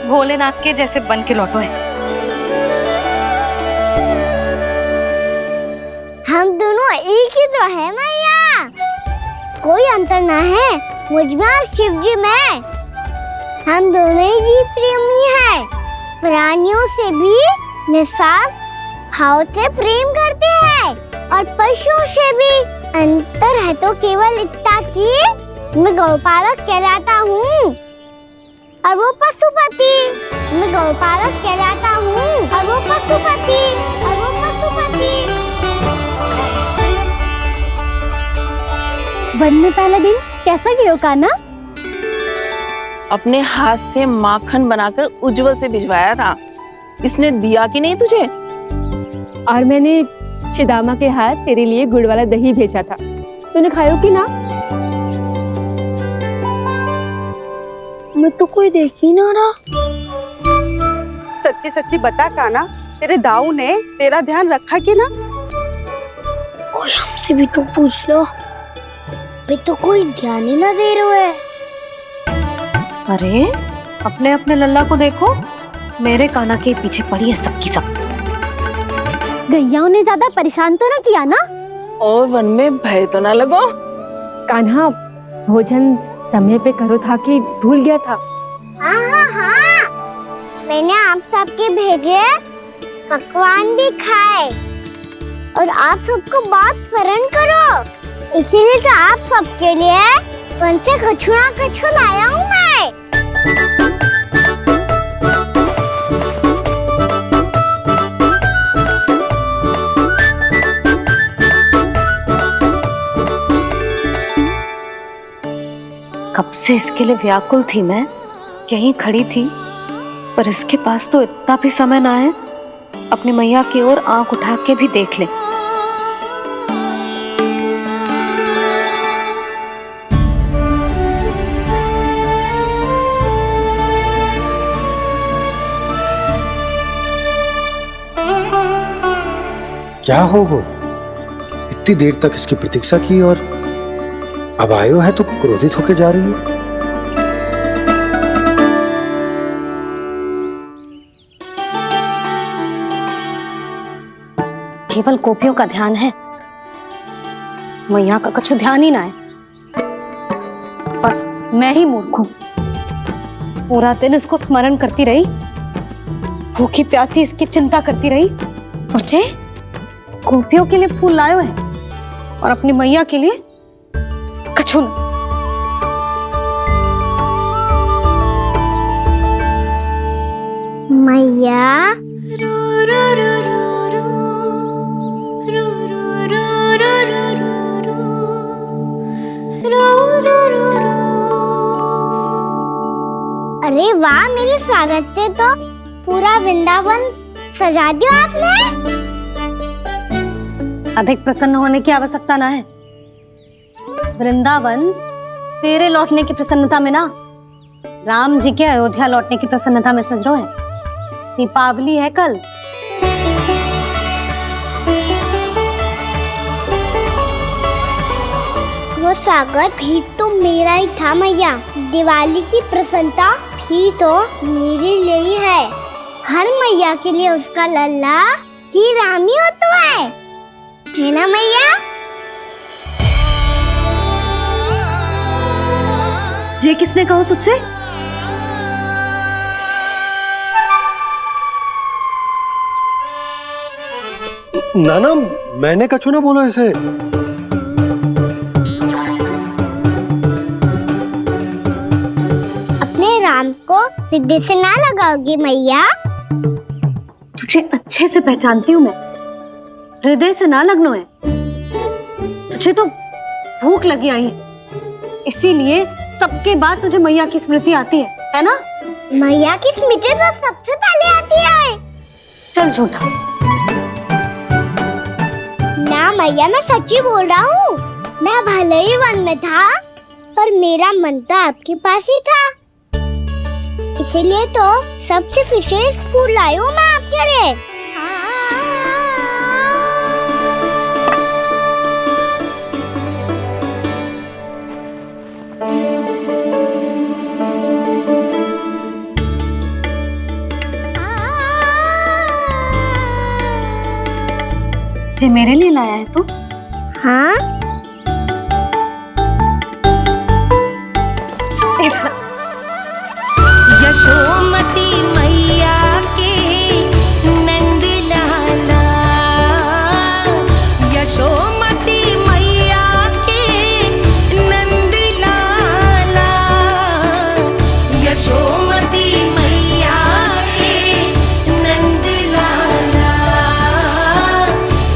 भोलेनाथ के जैसे बन के लौटो है। हम दोनों एक ही तो है मैया, कोई अंतर ना है मुझ में और शिव जी में। हम दोनों ही जीव प्रेमी हैं, प्राणियों से भी निस्वार्थ भाव से प्रेम करते हैं और पशुओं से भी। अंतर है तो केवल इतना कि मैं गौपालक कहलाता हूँ और वो पशुपति। मैं गौपालक कहलाता हूँ और वो पशुपति और वो पशुपति। वन में पहला दिन कैसा गया कान्हा? अपने हाथ से माखन बनाकर उज्जवल से भिजवाया था। इसने दिया कि नहीं तुझे? और मैंने शिदामा के हाथ तेरे लिए गुड़ वाला दही भेजा था, तूने खायो कि ना? मैं तो कोई देख ही ना रहा। सच्ची सच्ची बता कान्हा, तेरे दाऊ ने तेरा ध्यान रखा कि ना? कोई हमसे भी तो पूछ लो, वे तो कोई ध्यान ही ना दे रहे हैं। अरे अपने अपने लल्ला को देखो, मेरे कान्हा के पीछे पड़ी है सबकी सब। गैयाओं ने ज्यादा परेशान तो ना किया ना? और वन में भय तो ना लगो? कान्हा भोजन समय पे करो था कि भूल गया था? हाँ, मैंने आप सबके भेजे पकवान भी खाए और आप सबको बात स्मरण करो, इसीलिए तो आप सबके लिए वन से कछुआ लाया हूँ मैं। कब से इसके लिए व्याकुल थी मैं, यहीं खड़ी थी, पर इसके पास तो इतना भी समय ना है अपनी मैया की ओर आंख उठा के भी देख ले। क्या हो वो? इतनी देर तक इसकी प्रतीक्षा की और अब आयो है तो क्रोधित होके जा रही है। केवल गोपियों का ध्यान है, मैया का कुछ ध्यान ही ना है। बस मैं ही मूर्ख हूं, पूरा दिन इसको स्मरण करती रही, भूखी प्यासी इसकी चिंता करती रही, और जे गोपियों के लिए फूल लायो है और अपनी मैया के लिए कछु न। मैया अरे वाह, मेरे स्वागत से तो पूरा वृंदावन सजा दिया आपने। अधिक प्रसन्न होने की आवश्यकता ना है। वृंदावन तेरे लौटने की प्रसन्नता में ना, राम जी के अयोध्या लौटने की प्रसन्नता में सज रहे हैं। दीपावली है कल। वो स्वागत भी तो मेरा ही था मैया। दिवाली की प्रसन्नता भी तो मेरे लिए ही है। हर मैया के लिए उसका लल्ला जी राम ही होता है ना मैया? ये किसने कहा तुझसे? नाना, मैंने कछु ना बोला इसे। अपने राम को हृदय से ना लगाओगी मैया? तुझे अच्छे से पहचानती हूँ मैं, हृदय से ना लगनो है। तुझे तो भूख लगी आई है, इसीलिए सबके बाद तुझे मैया की स्मृति आती है ना? मैया की स्मृति तो सबसे पहले आती है। चल झूठा। ना मैया, मैं सच्ची बोल रहा हूँ। मैं भले ही वन में था, पर मेरा मन तो आपके पास ही था। इसीलिए तो सबसे विशेष फूल लाई हूँ मैं आपके लिए। ये मेरे लिए लाया है तू? हाँ। यशोमती मैया के नंद लाला, यशोमती मैया के नंद लाला, यशोमती मैया के नंद लाला,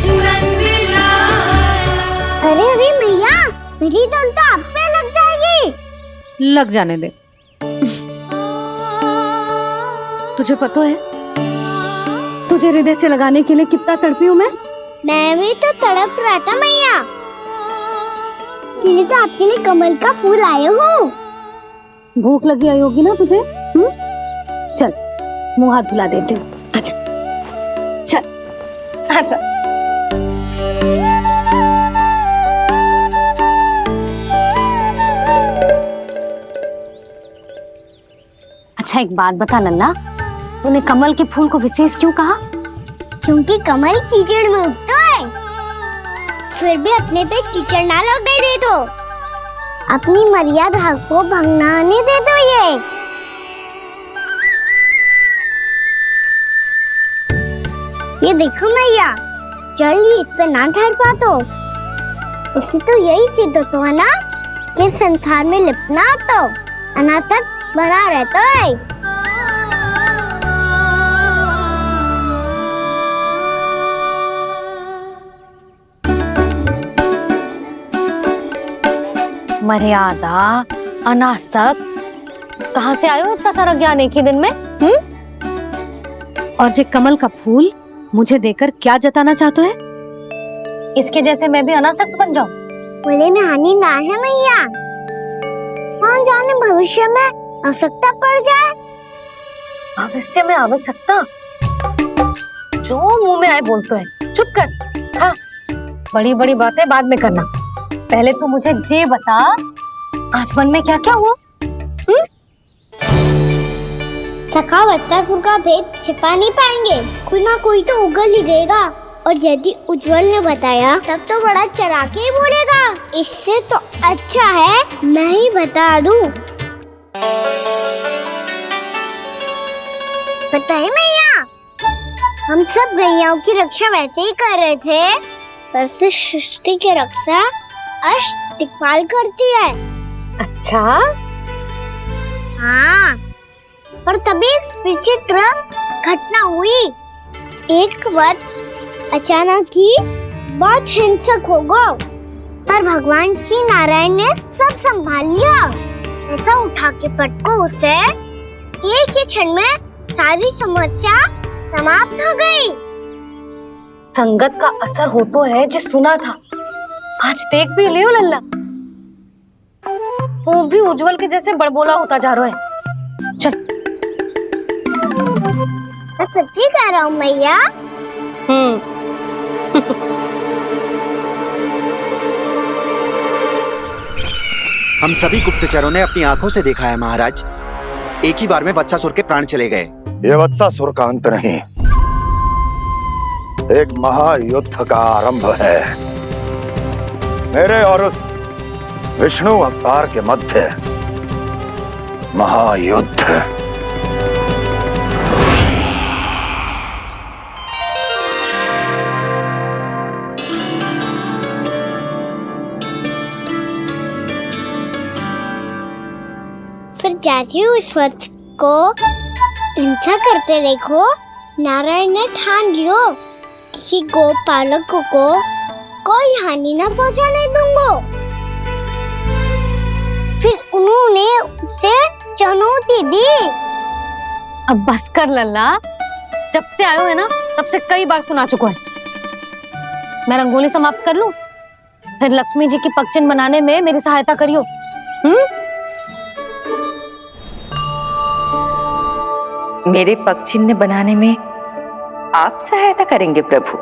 नंद लाला। अरे अरे मैया, मेरी धुन तो आप पे लग जाएगी। लग जाने दे। तुझे पता है तुझे हृदय से लगाने के लिए कितना तड़पी हूँ मैं भी तो तड़प रहा था मैया, इसलिए तो आपके लिए कमल का फूल आया हूँ। भूख लगी आई होगी ना तुझे? चल मुंह हाथ धुला देती हूँ। आजा चल आजा। अच्छा एक बात बता लल्ला, तूने कमल के फूल को विशेष क्यों कहा? क्योंकि कमल कीचड़ में उगता है, फिर भी अपने पे कीचड़ ना लगने दे दो। अपनी मर्यादा को भंग ना आने दे दो। ये देखो मैया, जल भी इस पे ना ठहर पा तो उससे तो यही सिद्ध होता है ना कि संसार में लिपना तो अनाथ तक बना रहता है। मर्यादा, अनासक, कहाँ से आयो इतना सारा ज्ञान एक ही दिन में? और ये कमल का फूल मुझे देकर क्या जताना चाहते है? इसके जैसे मैं भी अनासक्त बन जाऊं? बोले में हानि ना है मैया, कौन जाने भविष्य में आवश्यकता पड़ जाए। भविष्य में आवश्यकता? जो मुंह में आए बोलते हैं। चुप कर। हाँ, बड़ी बड़ी बातें बाद में करना, पहले तू मुझे ये बता, आज वन में क्या क्या हुआ? सखा वत्सासुर का भेद छिपा नहीं पाएंगे, कोई ना कोई तो उगल ही गएगा। और यदि उज्जवल ने बताया तब तो बड़ा चढ़ा के ही बोलेगा। इससे तो अच्छा है मैं ही बता दूं। पता है मैया, हम सब गैयाओं की रक्षा वैसे ही कर रहे थे, पर से सृष्टि की रक्षा अष्टदिक्पाल करती है। अच्छा? हाँ, पर तभी विचित्र घटना हुई। एक वक्त अचानक ही बहुत हिंसक हो गया, पर भगवान श्री नारायण ने सब संभाल लिया। ऐसा उठा के पटको उसे, एक ही क्षण में सारी समस्या समाप्त हो गई। संगत का असर हो तो है जो सुना था, आज देख भी लियो लल्ला, तू भी उज्जवल के जैसे बड़बोला होता जा रहा है। चल। मैं सच्ची कह रहा हूँ मैया। हम सभी गुप्तचरों ने अपनी आंखों से देखा है महाराज, एक ही बार में वत्सासुर के प्राण चले गए। ये वत्सासुर का अंत नहीं, एक महायुद्ध का आरंभ है। मेरे और उस विष्णु अवतार के मध्य महायुद्ध। फिर जैसे ही उस वत्स को हिंसा करते देखो, नारायण ने ठान लियो किसी गोपालक को कोई हानि न पहुंचाने दूंगा। फिर उन्होंने उसे चुनौती दी। अब बस कर लल्ला, जब से आयो है ना तब से कई बार सुना चुका है। मैं रंगोली समाप्त कर लूं, फिर लक्ष्मी जी की पगचिन बनाने में मेरी सहायता करियो। मेरे पगचिन्ह बनाने में आप सहायता करेंगे प्रभु?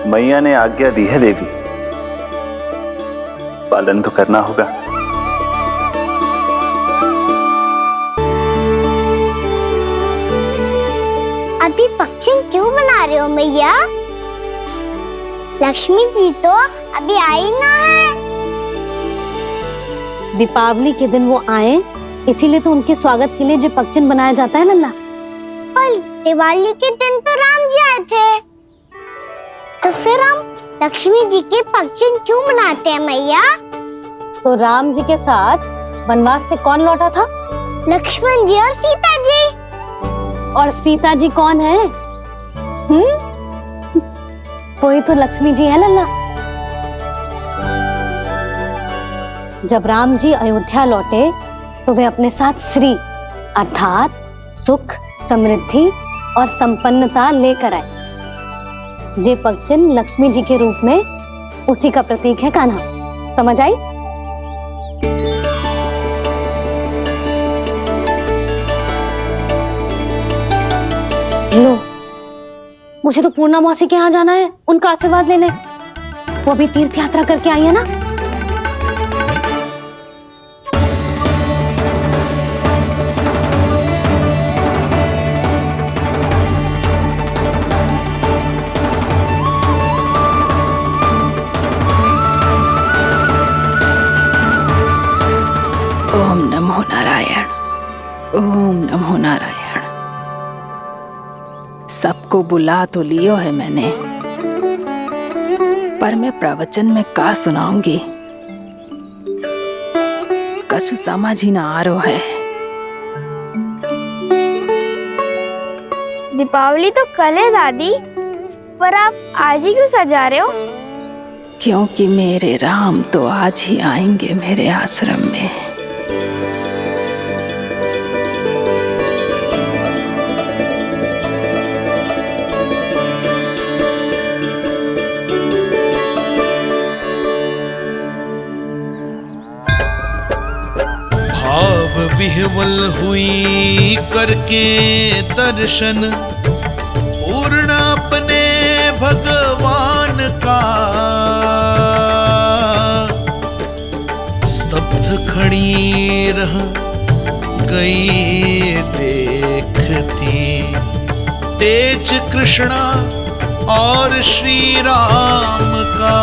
मैया ने आज्ञा दी है देवी, पालन तो करना होगा। अभी पगचिन क्यों बना रहे हो मैया? लक्ष्मी जी तो अभी आई ना है। दीपावली के दिन वो आए, इसीलिए तो उनके स्वागत के लिए जो पगचिन बनाया जाता है लल्ला। पर दिवाली के दिन तो राम जी आए थे, तो फिर हम लक्ष्मी जी के पगचिन क्यों बनाते हैं मैया? तो राम जी के साथ वनवास से कौन लौटा था? लक्ष्मण जी और सीता जी। और सीता जी कौन है? कोई तो लक्ष्मी जी है लल्ला। जब राम जी अयोध्या लौटे तो वे अपने साथ श्री अर्थात सुख, समृद्धि और संपन्नता लेकर आए। जे पगचिन लक्ष्मी जी के रूप में उसी का प्रतीक है कान्हा। समझ आई? लो, मुझे तो पूर्णा मौसी के यहाँ जाना है उनका आशीर्वाद लेने। वो अभी तीर्थ यात्रा करके आई है ना। ओम नमो नारायण, ओम नमो नारायण। सबको बुला तो लियो है मैंने, पर मैं प्रवचन में का सुनाऊंगी, कछु समझ ही ना आ रहा है। दीपावली तो कल है दादी, पर आप आज ही क्यों सजा रहे हो? क्योंकि मेरे राम तो आज ही आएंगे मेरे आश्रम में। विह्वल हुई करके दर्शन, पूर्ण अपने भगवान का। स्तब्ध खड़ी रह गई देखती तेज कृष्णा और श्री राम का।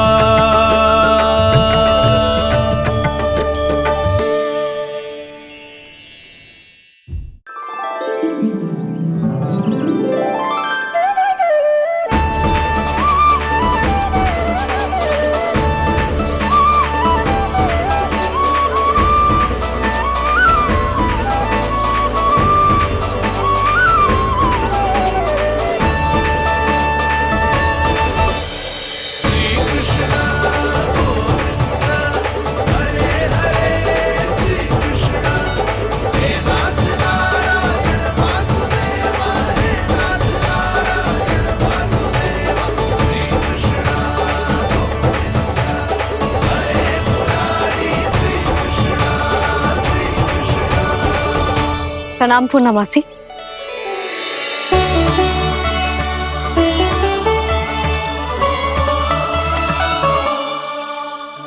प्रणाम पूर्णमासी।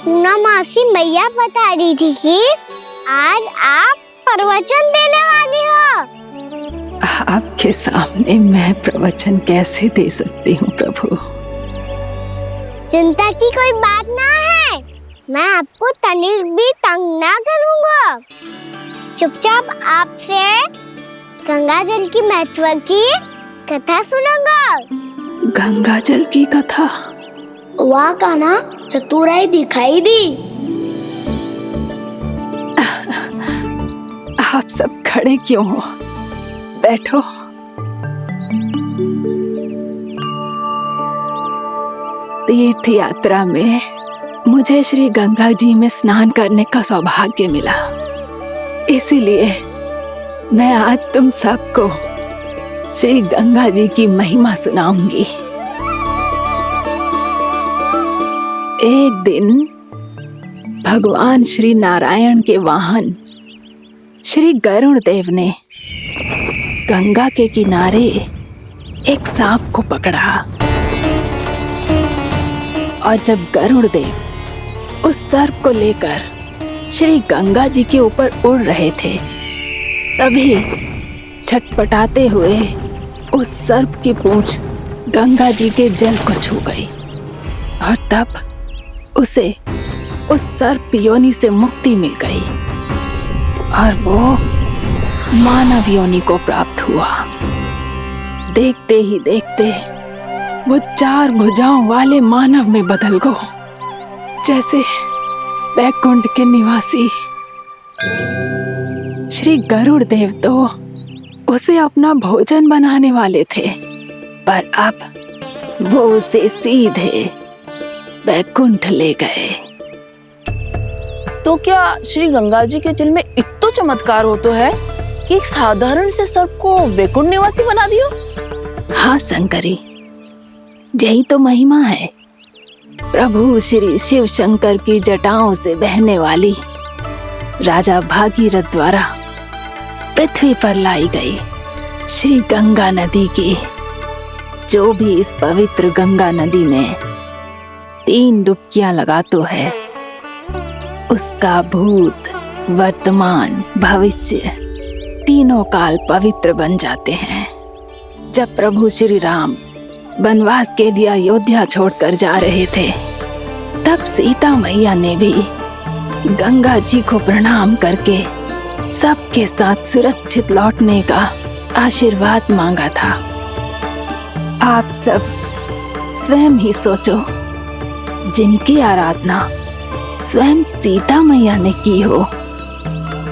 पूर्णमासी मैया बता रही थी कि आज आप प्रवचन देने वाली हो। आपके सामने मैं प्रवचन कैसे दे सकती हूँ प्रभु? चिंता की कोई बात ना है, मैं आपको तनिक भी तंग ना करूँगा। चुपचाप आपसे गंगा जल की महत्व की कथा सुनूंगा। गंगा जल की कथा? वाह कान्हा, चतुराई दिखाई दी। आप सब खड़े क्यों हो? बैठो। तीर्थ यात्रा में मुझे श्री गंगा जी में स्नान करने का सौभाग्य मिला, इसीलिए मैं आज तुम सबको श्री गंगा जी की महिमा सुनाऊंगी। एक दिन भगवान श्री नारायण के वाहन श्री गरुड़ देव ने गंगा के किनारे एक सांप को पकड़ा, और जब गरुड़ देव उस सर्प को लेकर श्री गंगा जी के ऊपर उड़ रहे थे, तभी छटपटाते हुए उस सर्प की पूंछ गंगा जी के जल को छू गई, और तब उसे उस सर्प योनि से मुक्ति मिल गई और वो मानव योनि को प्राप्त हुआ। देखते ही देखते वो 4 भुजाओं वाले मानव में बदल गया, जैसे वैकुंठ के निवासी। श्री गरुड़ देव तो उसे अपना भोजन बनाने वाले थे, पर अब वो उसे सीधे वैकुंठ ले गए। तो क्या श्री गंगा जी के जल में एक तो चमत्कार हो तो है कि एक साधारण से सर्प को वैकुंठ निवासी बना दियो? हाँ शंकरी, यही तो महिमा है। प्रभु श्री शिव शंकर की जटाओं से बहने वाली राजा भागीरथ द्वारा पृथ्वी पर लाई गई श्री गंगा नदी की, जो भी इस पवित्र गंगा नदी में 3 डुबकियां लगातो है, उसका भूत, वर्तमान, भविष्य तीनों काल पवित्र बन जाते हैं। जब प्रभु श्री राम वनवास के लिए अयोध्या छोड़कर जा रहे थे, तब सीता मैया ने भी गंगा जी को प्रणाम करके सबके साथ सुरक्षित लौटने का आशीर्वाद मांगा था। आप सब स्वयं ही सोचो, जिनकी आराधना स्वयं सीता मैया ने की हो,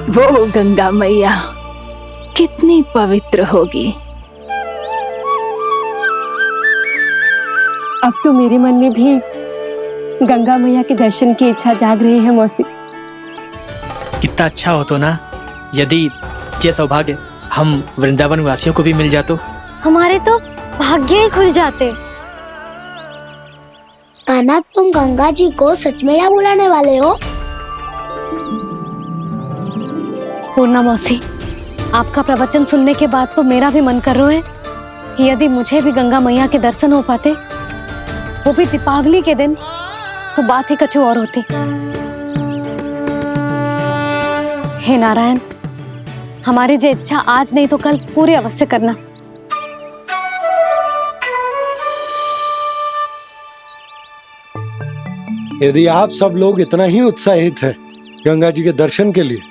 वो गंगा मैया कितनी पवित्र होगी। अब तो मेरे मन में भी गंगा मैया के दर्शन की इच्छा जाग रही है मौसी। कितना अच्छा हो तो ना यदि ये सौभाग्य हम वृंदावन वासियों को भी मिल जातो। हमारे तो भाग्य ही खुल जाते। कान्हा, तुम गंगा जी को सच में यहाँ बुलाने वाले हो? पूर्णा मौसी, आपका प्रवचन सुनने के बाद तो मेरा भी मन कर रहा है कि यदि मुझे भी गंगा मैया के दर्शन हो पाते वो भी दीपावली के दिन, तो बात ही कुछ और होती। हे नारायण, हमारी जो इच्छा आज नहीं तो कल पूरी अवश्य करना। यदि आप सब लोग इतना ही उत्साहित हैं गंगा जी के दर्शन के लिए,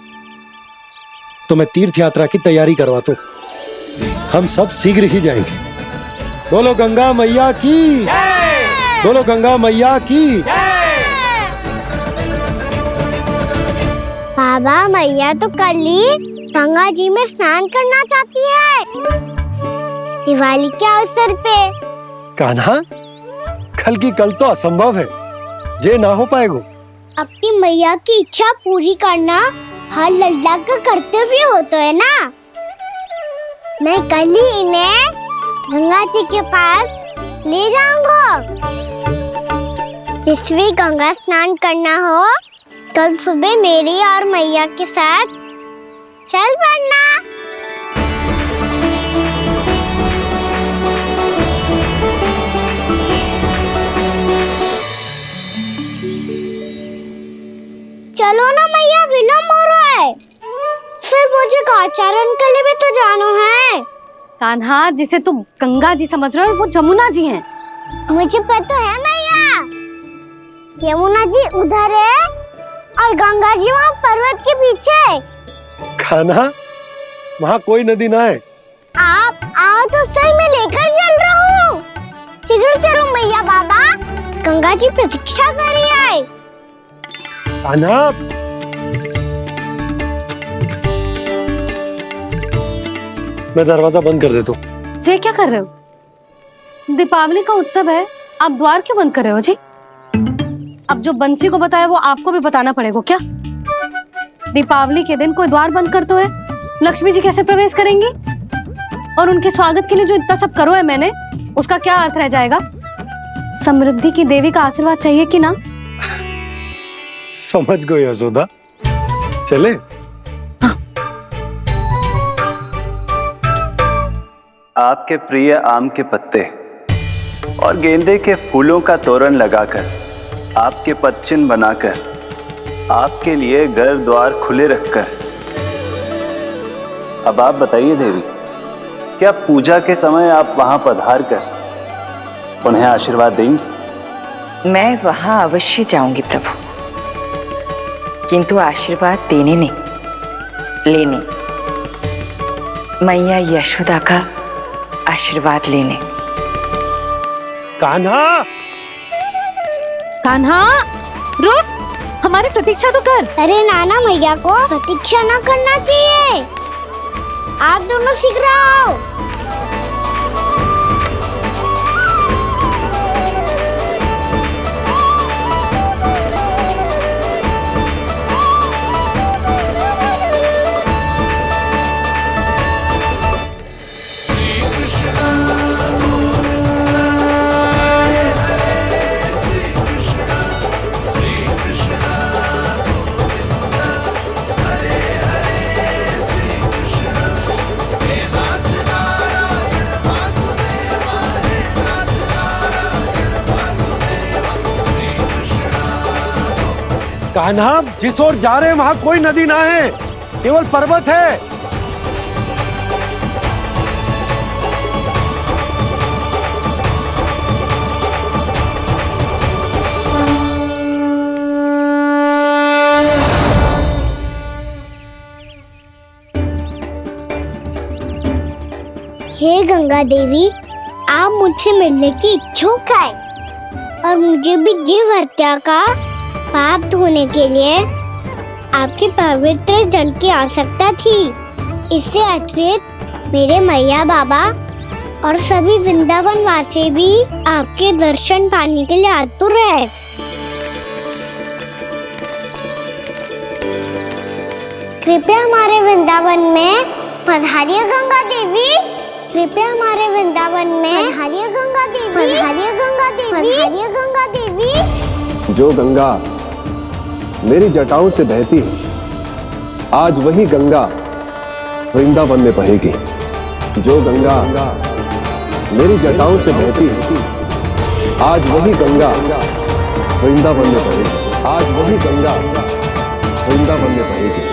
तो मैं तीर्थ यात्रा की तैयारी करवाता हूं। हम सब शीघ्र ही जाएंगे। बोलो गंगा मैया की, बोलो गंगा मैया की। बाबा, मैया तो कल ही गंगा जी में स्नान करना चाहती है, दिवाली के अवसर पे। कान्हा, कल की कल तो असंभव है, जे ना हो पाएगा। अपनी मैया की इच्छा पूरी करना हर लल्ला का कर्तव्य होता है ना। मैं कल ही इन्हें गंगा जी के पास ले जाऊंगा। जिस भी गंगा स्नान करना हो, कल सुबह मेरी और मैया के साथ चल पड़ना। चलो ना मैया, विलम्ब हो रहा है। फिर मुझे आचरण के लिए भी तो जाना है। कान्हा, जिसे तू गंगा जी समझ रहे हो, वो जमुना जी हैं। मुझे पता है मैया, यमुना जी उधर है और गंगा जी वहाँ पर्वत के पीछे। कान्हा, वहाँ कोई नदी ना है। आप आओ तो सही, मैं लेकर चल रहा हूँ। शीघ्र चलो मैया बाबा, गंगा जी प्रतीक्षा कर रही है। कान्हा, मैं दरवाजा बंद कर देता हूँ। ये क्या कर रहे हो? दीपावली का उत्सव है, आप द्वार क्यों बंद कर रहे हो जी? अब जो बंसी को बताया वो आपको भी बताना पड़ेगा क्या? दीपावली के दिन कोई द्वार बंद कर तो है, लक्ष्मी जी कैसे प्रवेश करेंगी? और उनके स्वागत के लिए जो इतना सब करो है मैंने, उसका क्या अर्थ रह जाएगा? समृद्धि की देवी का आशीर्वाद चाहिए कि ना? समझ गई यशोदा, चले। आपके प्रिय आम के पत्ते और गेंदे के फूलों का तोरण लगाकर, आपके पदचिन्ह बनाकर, आपके लिए घर द्वार खुले रखकर, अब आप बताइए देवी, क्या पूजा के समय आप वहां पधार कर उन्हें आशीर्वाद देंगी? मैं वहां अवश्य जाऊंगी प्रभु, किंतु आशीर्वाद देने नहीं, लेने, मैया यशोदा का आशीर्वाद लेने। कान्हा, कान्हा, रुक, हमारी प्रतीक्षा तो कर। अरे नाना, मैया को प्रतीक्षा ना करना चाहिए। आप दोनों शीघ्र आओ। कान्हा, जिस ओर जा रहे हैं वहां कोई नदी ना है, केवल पर्वत है। हे गंगा देवी, आप मुझसे मिलने की इच्छुक है और मुझे भी जीव हत्या का पाप धोने के लिए आपके पवित्र जल की आवश्यकता थी। इससे अतिरिक्त मेरे मैया बाबा और सभी वृंदावन वासी भी आपके दर्शन पाने के लिए आतुर है। कृपया हमारे वृंदावन में पधारिए गंगा देवी। कृपया हमारे वृंदावन में पधारिए गंगा देवी। पधारिए गंगा देवी। पधारिए गंगा देवी। जो गंगा मेरी जटाओं से बहती है, आज वही गंगा वृंदावन में बहेगी। जो गंगा मेरी जटाओं से बहती है, आज वही गंगा वृंदावन में बहेगी। आज वही गंगा वृंदावन में बहेगी।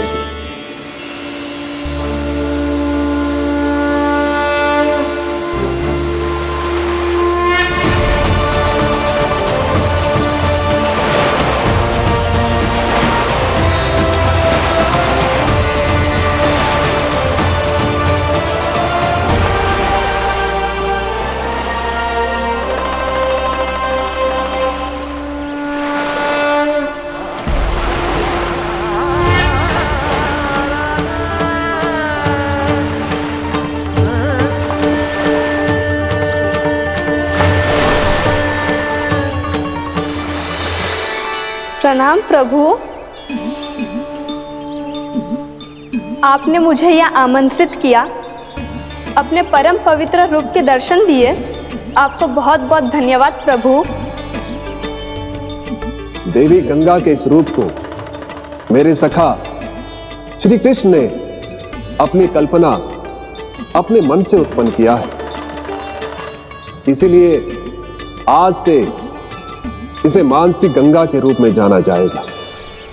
प्रणाम प्रभु। आपने मुझे यह आमंत्रित किया, अपने परम पवित्र रूप के दर्शन दिए। आपको बहुत बहुत धन्यवाद प्रभु। देवी गंगा के इस रूप को मेरे सखा श्री कृष्ण ने अपनी कल्पना अपने मन से उत्पन्न किया है। इसीलिए आज से इसे मानसी गंगा के रूप में जाना जाएगा।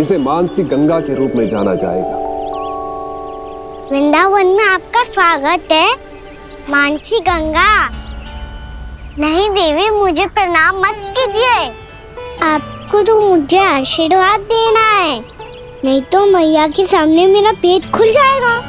इसे मानसी गंगा के रूप में जाना जाएगा। वृंदावन में आपका स्वागत है मानसी गंगा। नहीं देवी, मुझे प्रणाम मत कीजिए। आपको तो मुझे आशीर्वाद देना है, नहीं तो मैया के सामने मेरा पेट खुल जाएगा।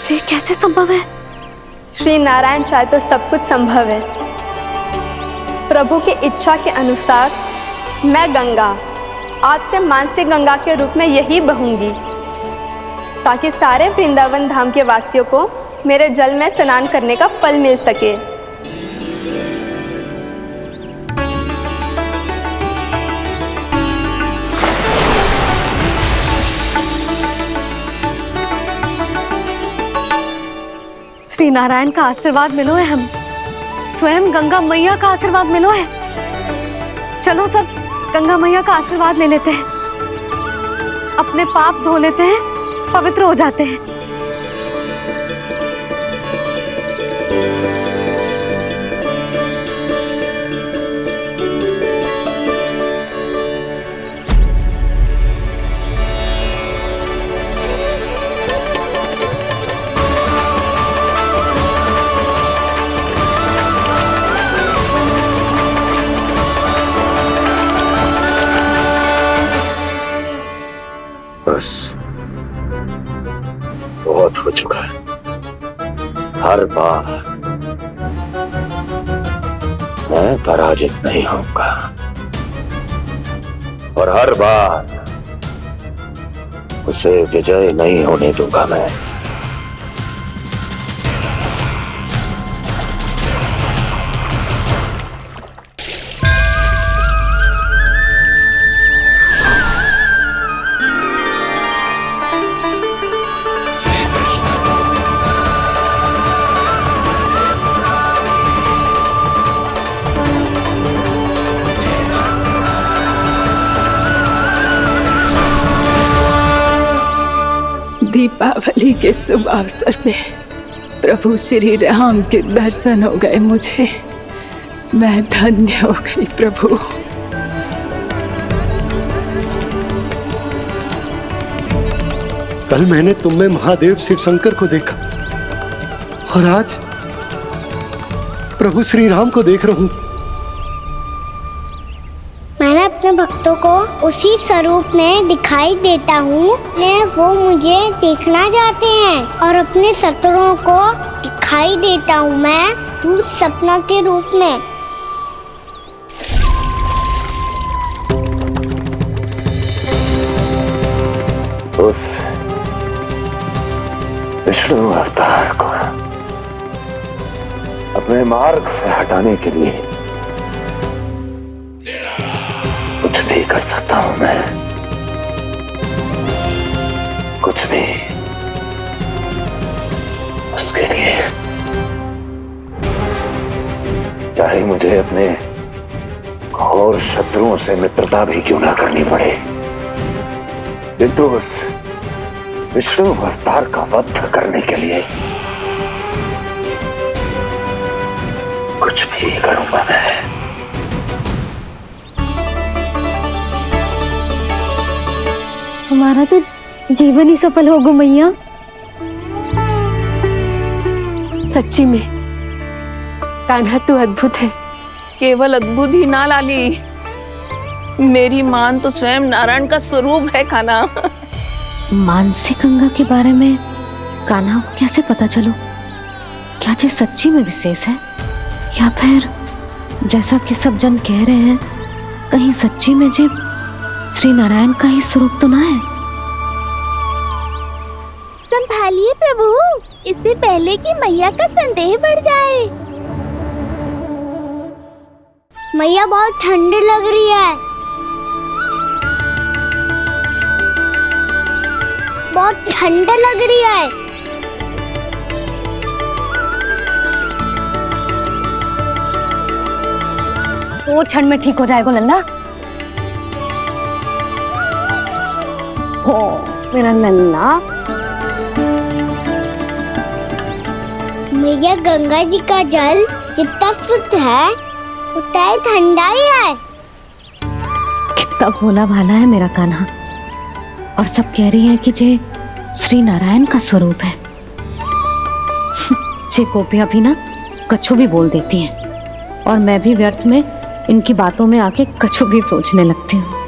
ये कैसे संभव है? श्री नारायण चाहे तो सब कुछ संभव है। प्रभु की इच्छा के अनुसार मैं गंगा आज से मानसी गंगा के रूप में यही बहूंगी, ताकि सारे वृंदावन धाम के वासियों को मेरे जल में स्नान करने का फल मिल सके। श्री नारायण का आशीर्वाद मिलो है, हम स्वयं गंगा मैया का आशीर्वाद मिलो है। चलो सब गंगा मैया का आशीर्वाद ले लेते हैं, अपने पाप धो लेते हैं, पवित्र हो जाते हैं। बस बहुत हो चुका है। हर बार मैं पराजित नहीं होऊंगा और हर बार उसे विजय नहीं होने दूंगा मैं। दीपावली के शुभ अवसर में प्रभु श्री राम के दर्शन हो गए मुझे। मैं धन्य हो गई प्रभु। कल मैंने तुम में महादेव शिव शंकर को देखा और आज प्रभु श्री राम को देख रहा हूं। मैंने अपने भक्तों को उसी स्वरूप में दिखाई देता हूँ, वो मुझे देखना चाहते हैं और अपने शत्रुओं को दिखाई देता हूँ मैं भूत सपना के रूप में। उस विष्णु अवतार को अपने मार्ग से हटाने के लिए कुछ भी कर सकता हूं मैं, कुछ भी। उसके लिए चाहे मुझे अपने घोर शत्रुओं से मित्रता भी क्यों ना करनी पड़े, किंतु उस विष्णु अवतार का वध करने के लिए कुछ भी करूंगा मैं। हमारा तो जीवन ही सफल होगा मैया। सच्ची में कान्हा तू अद्भुत है। केवल अद्भुत ही ना लाली, मेरी मान तो स्वयं नारायण का स्वरूप है कान्हा। मानसी गंगा के बारे में कान्हा को कैसे पता चलो? क्या ये सच्ची में विशेष है, या फिर जैसा कि सब जन कह रहे हैं, कहीं सच्ची में जी श्री नारायण का ही स्वरूप तो ना है? संभालिए प्रभु, इससे पहले कि मैया का संदेह बढ़ जाए। मैया बहुत ठंडी लग रही है, बहुत ठंडा लग रही है। वो क्षण में ठीक हो जाएगा लल्ला। हो मेरा लल्ला। मैया गंगा जी का जल जितना शुद्ध है उतना ही ठंडा ही है। कितना भोला भाला है मेरा कान्हा, और सब कह रही हैं कि ये श्री नारायण का स्वरूप है। जे गोपियां भी ना कछु भी बोल देती हैं, और मैं भी व्यर्थ में इनकी बातों में आके कछु भी सोचने लगती हूँ।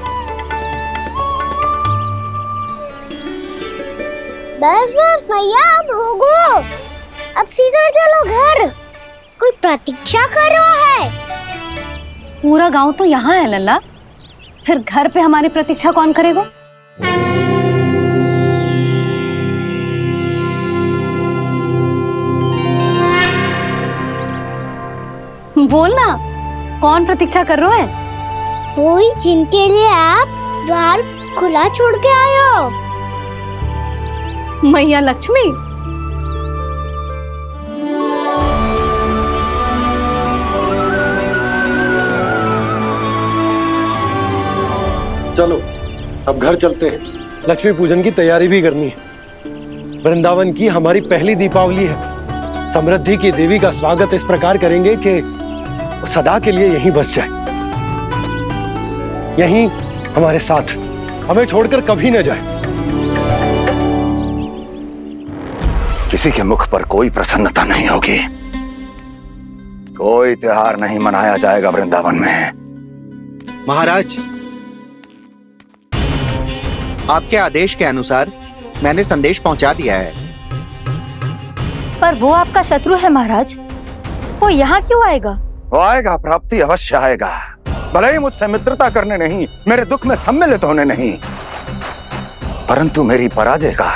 बस बस मैया, अब होगो, अब सीधा चलो घर। कोई प्रतीक्षा कर रहा है। पूरा गांव तो यहाँ है लल्ला, फिर घर पे हमारी प्रतीक्षा कौन करेगा? बोलना, कौन प्रतीक्षा कर रहे हैं? वही जिनके लिए आप द्वार खुला छोड़ के आए हो। मैया लक्ष्मी। चलो अब घर चलते हैं, लक्ष्मी पूजन की तैयारी भी करनी है। वृंदावन की हमारी पहली दीपावली है। समृद्धि की देवी का स्वागत इस प्रकार करेंगे कि वो सदा के लिए यहीं बस जाए, यहीं हमारे साथ, हमें छोड़कर कभी न जाए। किसी के मुख पर कोई प्रसन्नता नहीं होगी, कोई त्योहार नहीं मनाया जाएगा वृंदावन में। महाराज, आपके आदेश के अनुसार मैंने संदेश पहुंचा दिया है। पर वो आपका शत्रु है महाराज, वो यहाँ क्यों आएगा? वो आएगा, प्राप्ति अवश्य आएगा। भले ही मुझसे मित्रता करने नहीं, मेरे दुख में सम्मिलित होने नहीं, परंतु मेरी पराजय का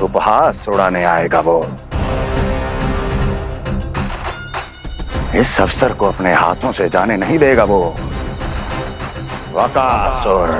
उपहास उड़ाने आएगा वो। इस अवसर को अपने हाथों से जाने नहीं देगा वो वकासुर।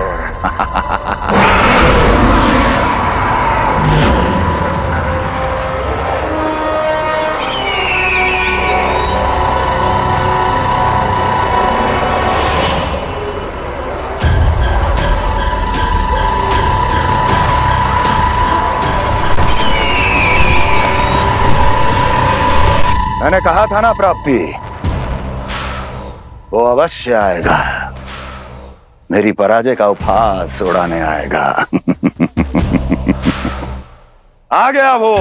मैंने कहा था ना प्राप्ति, वो अवश्य आएगा, मेरी पराजय का उपहास उड़ाने आएगा। आ गया वो।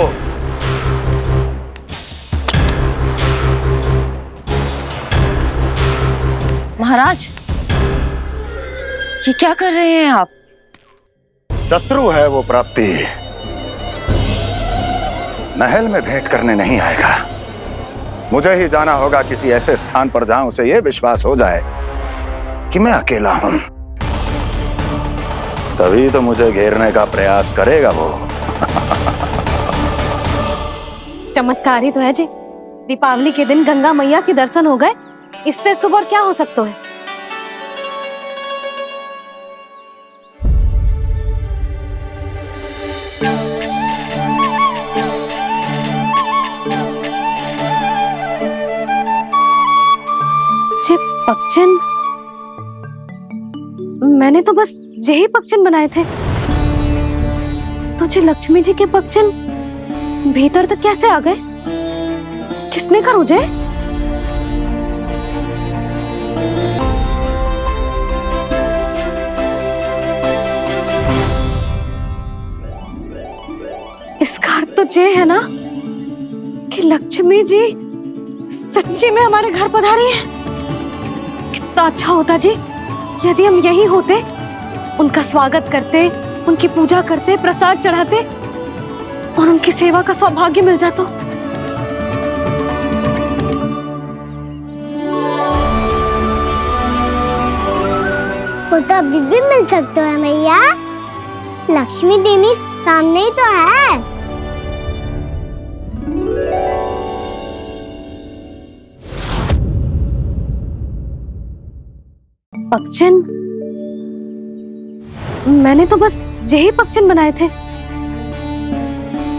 महाराज, ये क्या कर रहे हैं आप? शत्रु है वो प्राप्ति, महल में भेंट करने नहीं आएगा। मुझे ही जाना होगा किसी ऐसे स्थान पर जहां उसे यह विश्वास हो जाए कि मैं अकेला हूं, तभी तो मुझे घेरने का प्रयास करेगा वो। चमत्कार ही तो है जी, दीपावली के दिन गंगा मैया के दर्शन हो गए, इससे शुभ और क्या हो सकता है। जे पक्षन, मैंने तो बस यही पक्षन बनाए थे, तो जे लक्ष्मी जी के पक्षन भीतर तक कैसे आ गए? किसने करो जे? इसका अर्थ तो ये है ना कि लक्ष्मी जी सच्ची में हमारे घर पधारी है। कितना अच्छा होता जी यदि हम यही होते, उनका स्वागत करते, उनकी पूजा करते, प्रसाद चढ़ाते और उनकी सेवा का सौभाग्य मिल जाता। वो तो अभी भी मिल सकते हैं मैया, लक्ष्मी देवी सामने ही तो है। पक्षन, मैंने तो बस यही पक्षन बनाए थे,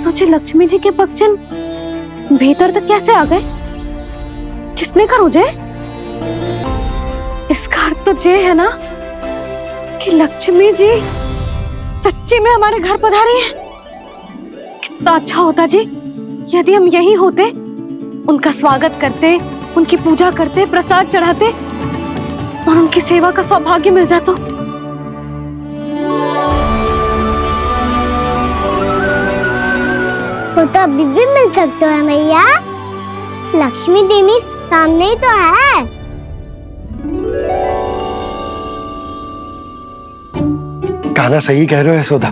तो जे लक्ष्मी जी के पक्षन भीतर तक कैसे आ गए? किसने करो जे? इसका अर्थ तो ये है ना कि लक्ष्मी जी सच्ची में हमारे घर पधारी है। कितना अच्छा होता जी यदि हम यही होते, उनका स्वागत करते, उनकी पूजा करते, प्रसाद चढ़ाते और उनकी सेवा का सौभाग्य मिल जाता। वो तो अभी भी मिल सकते हैं मैया, लक्ष्मी देवी सामने ही तो है। कान्हा सही कह रहे हो यशोदा,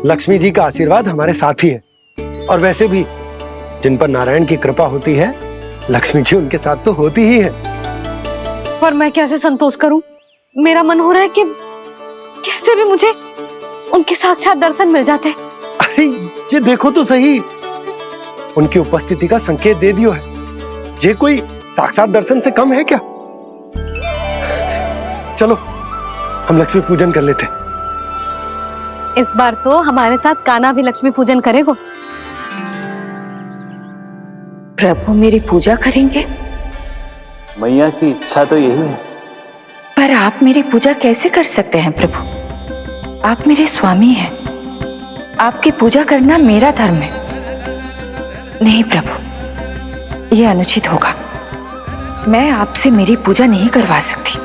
लक्ष्मी जी का आशीर्वाद हमारे साथ ही है। और वैसे भी जिन पर नारायण की कृपा होती है, लक्ष्मी जी उनके साथ तो होती ही है। पर मैं कैसे संतोष करूं? मेरा मन हो रहा है कि कैसे भी मुझे उनके साक्षात दर्शन मिल जाते। अरे ये देखो तो सही, उनकी उपस्थिति का संकेत दे दियो है। ये कोई साक्षात दर्शन से कम है क्या? चलो हम लक्ष्मी पूजन कर लेते। इस बार तो हमारे साथ कान्हा भी लक्ष्मी पूजन करेगा। प्रभु मेरी पूजा करेंगे? मैया की इच्छा तो यही है। पर आप मेरी पूजा कैसे कर सकते हैं प्रभु? आप मेरे स्वामी हैं, आपकी पूजा करना मेरा धर्म है। नहीं प्रभु, यह अनुचित होगा। मैं आपसे मेरी पूजा नहीं करवा सकती।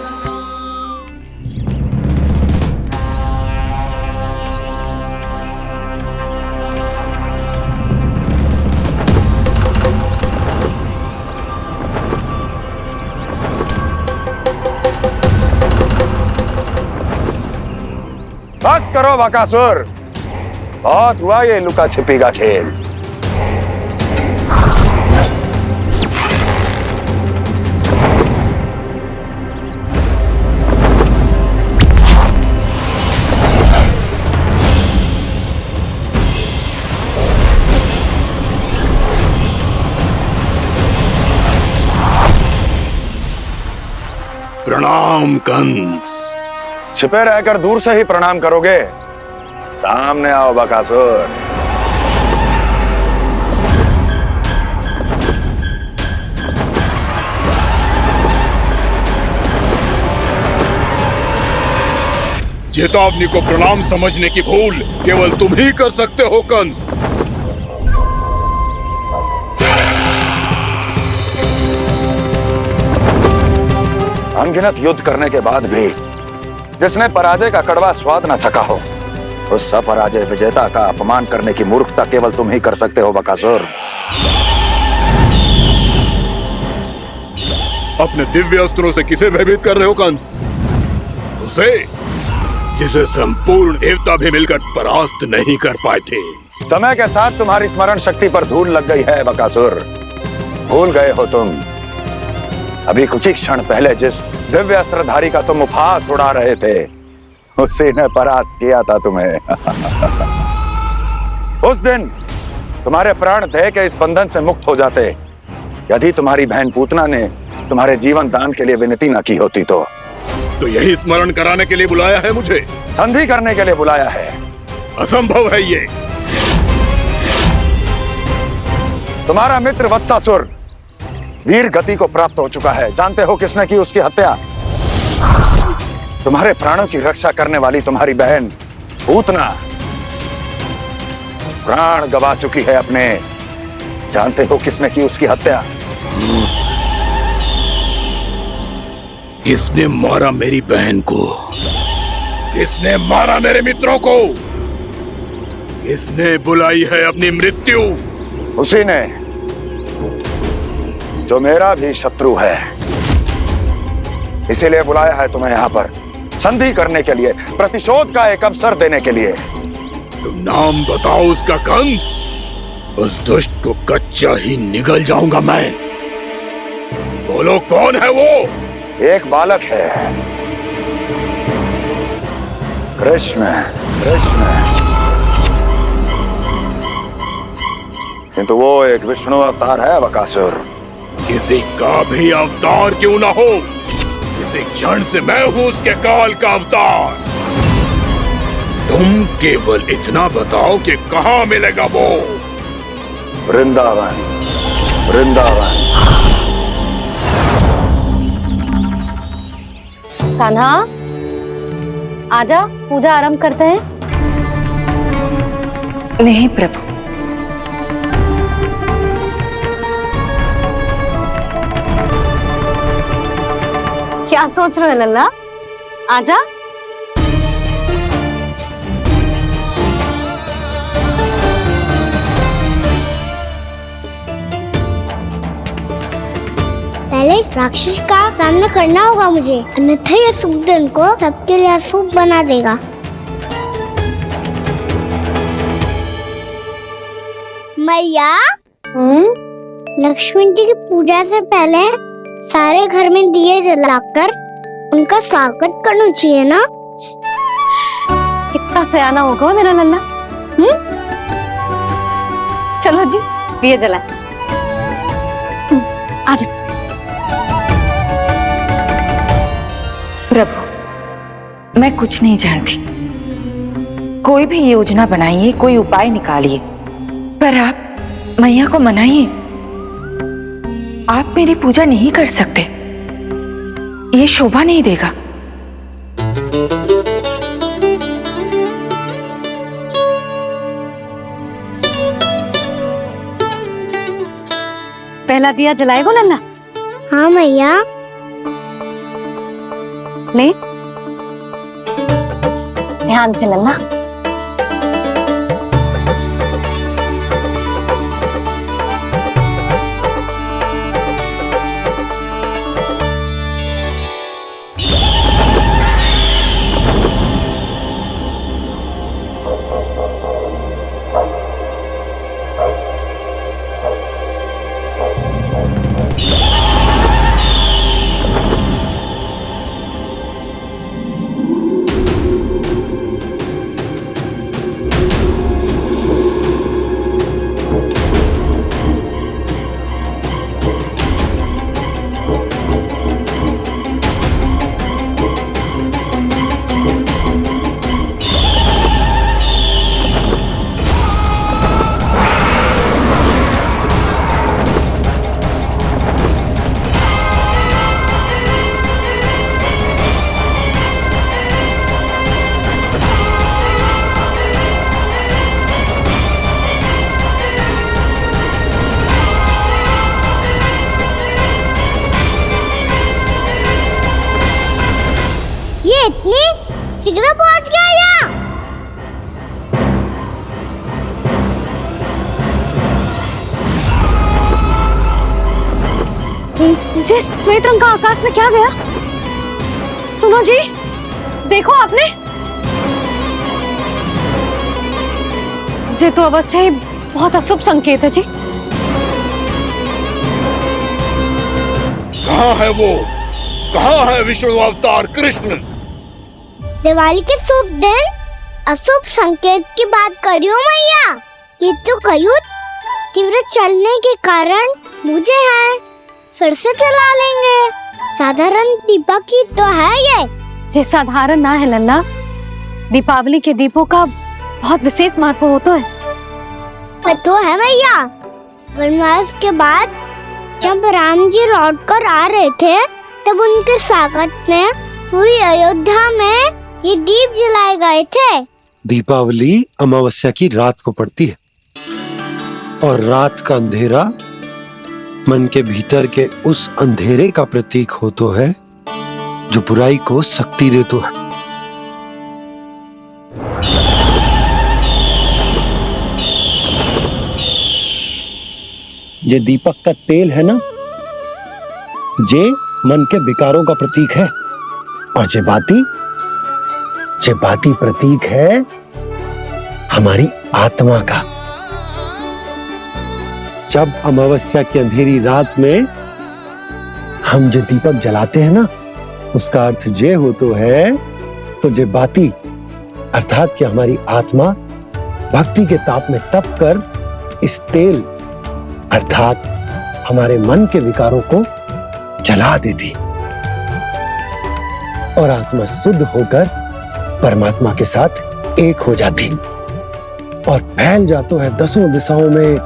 बस करो बकासुर, बहुत हुआ ये लुका छिपी का खेल। प्रणाम कंस। छिपे रहकर दूर से ही प्रणाम करोगे? सामने आओ बकासुर। चेतावनी को प्रणाम समझने की भूल केवल तुम ही कर सकते हो कंस। अनगिनत युद्ध करने के बाद भी जिसने पराजय का कड़वा स्वाद न चखा हो, उस अपराजय विजेता का अपमान करने की मूर्खता केवल तुम ही कर सकते हो बकासुर। अपने दिव्य अस्त्रों से किसे भयभीत कर रहे हो कंस? उसे जिसे संपूर्ण देवता भी मिलकर परास्त नहीं कर पाए थे। समय के साथ तुम्हारी स्मरण शक्ति पर धूल लग गई है बकासुर। भूल गए हो तुम अभी कुछ ही क्षण पहले जिस दिव्य अस्त्रधारी का तुम उपहास उड़ा रहे थे, उसी ने परास्त किया था तुम्हें। उस दिन तुम्हारे प्राण दे के इस बंधन से मुक्त हो जाते यदि तुम्हारी बहन पूतना ने तुम्हारे जीवन दान के लिए विनती न की होती तो यही स्मरण कराने के लिए बुलाया है मुझे? संधि करने के लिए बुलाया है। असंभव है ये। तुम्हारा मित्र वत्सासुर वीर गति को प्राप्त हो चुका है। जानते हो किसने की उसकी हत्या? तुम्हारे प्राणों की रक्षा करने वाली तुम्हारी बहन पूतना प्राण गवा चुकी है अपने। जानते हो किसने की उसकी हत्या? किसने मारा मेरी बहन को? किसने मारा मेरे मित्रों को? किसने बुलाई है अपनी मृत्यु? उसी ने जो मेरा भी शत्रु है। इसीलिए बुलाया है तुम्हें यहाँ पर संधि करने के लिए, प्रतिशोध का एक अवसर देने के लिए। तुम नाम बताओ उसका कंस। उस दुष्ट को कच्चा ही निगल जाऊंगा मैं। बोलो कौन है वो? एक बालक है, कृष्ण। कृष्ण, किंतु वो एक विष्णु अवतार है बकासुर। किसी का भी अवतार क्यों ना हो, इसी क्षण से मैं हूं उसके काल का अवतार। तुम केवल इतना बताओ कि कहां मिलेगा वो? वृंदावन। वृंदावन। कान्हा, आजा, पूजा आरंभ करते हैं। नहीं प्रभु, क्या सोच रहे हो लल्ला? आजा। पहले इस राक्षस का सामना करना होगा मुझे, अन्यथा ये शुभ दिन को सबके लिए अशुभ बना देगा। मैया, लक्ष्मण जी की पूजा से पहले सारे घर में दिए जलाकर उनका स्वागत करना चाहिए ना? कितना सयाना होगा मेरा लल्ला। चलो जी, दिए जलाए। आजा। प्रभु, मैं कुछ नहीं जानती। कोई भी योजना बनाइए, कोई उपाय निकालिए, पर आप मैया को मनाइए। आप मेरी पूजा नहीं कर सकते, ये शोभा नहीं देगा। पहला दिया जलाएगो लल्ला? हाँ मैया। ले, ध्यान से लल्ला। इतनी शीघ्र पहुंच गया यहाँ? जी, श्वेत रंग का आकाश में क्या गया? सुनो जी, देखो आपने। ये तो अवश्य ही बहुत अशुभ संकेत है जी। कहाँ है वो? कहाँ है विष्णु अवतार कृष्ण? दिवाली के शुभ दिन अशुभ संकेत की बात करियो मैया। ये तो कयुत तीव्र चलने के कारण मुझे है, फिर से चला लेंगे। साधारण दीपक ही तो है ये साधारण ना है लल्ला, दीपावली के दीपों का बहुत विशेष महत्व होता है। तो है मैया, वनवास के बाद जब राम जी लौटकर आ रहे थे तब उनके स्वागत में पूरी अयोध्या में ये दीप जलाए गए थे। दीपावली अमावस्या की रात को पड़ती है और रात का अंधेरा मन के भीतर के उस अंधेरे का प्रतीक हो तो है जो बुराई को शक्ति दे तो है। जे दीपक का तेल है ना, जे मन के विकारों का प्रतीक है, और जे बाती प्रतीक है हमारी आत्मा का। जब अमावस्या की अंधेरी रात में हम जो दीपक जलाते हैं ना, उसका अर्थ ये हो तो है, तो जे बाती अर्थात कि हमारी आत्मा भक्ति के ताप में तप कर इस तेल अर्थात हमारे मन के विकारों को जला देती और आत्मा शुद्ध होकर परमात्मा के साथ एक हो जाती और फैल जाता है दसों दिशाओं में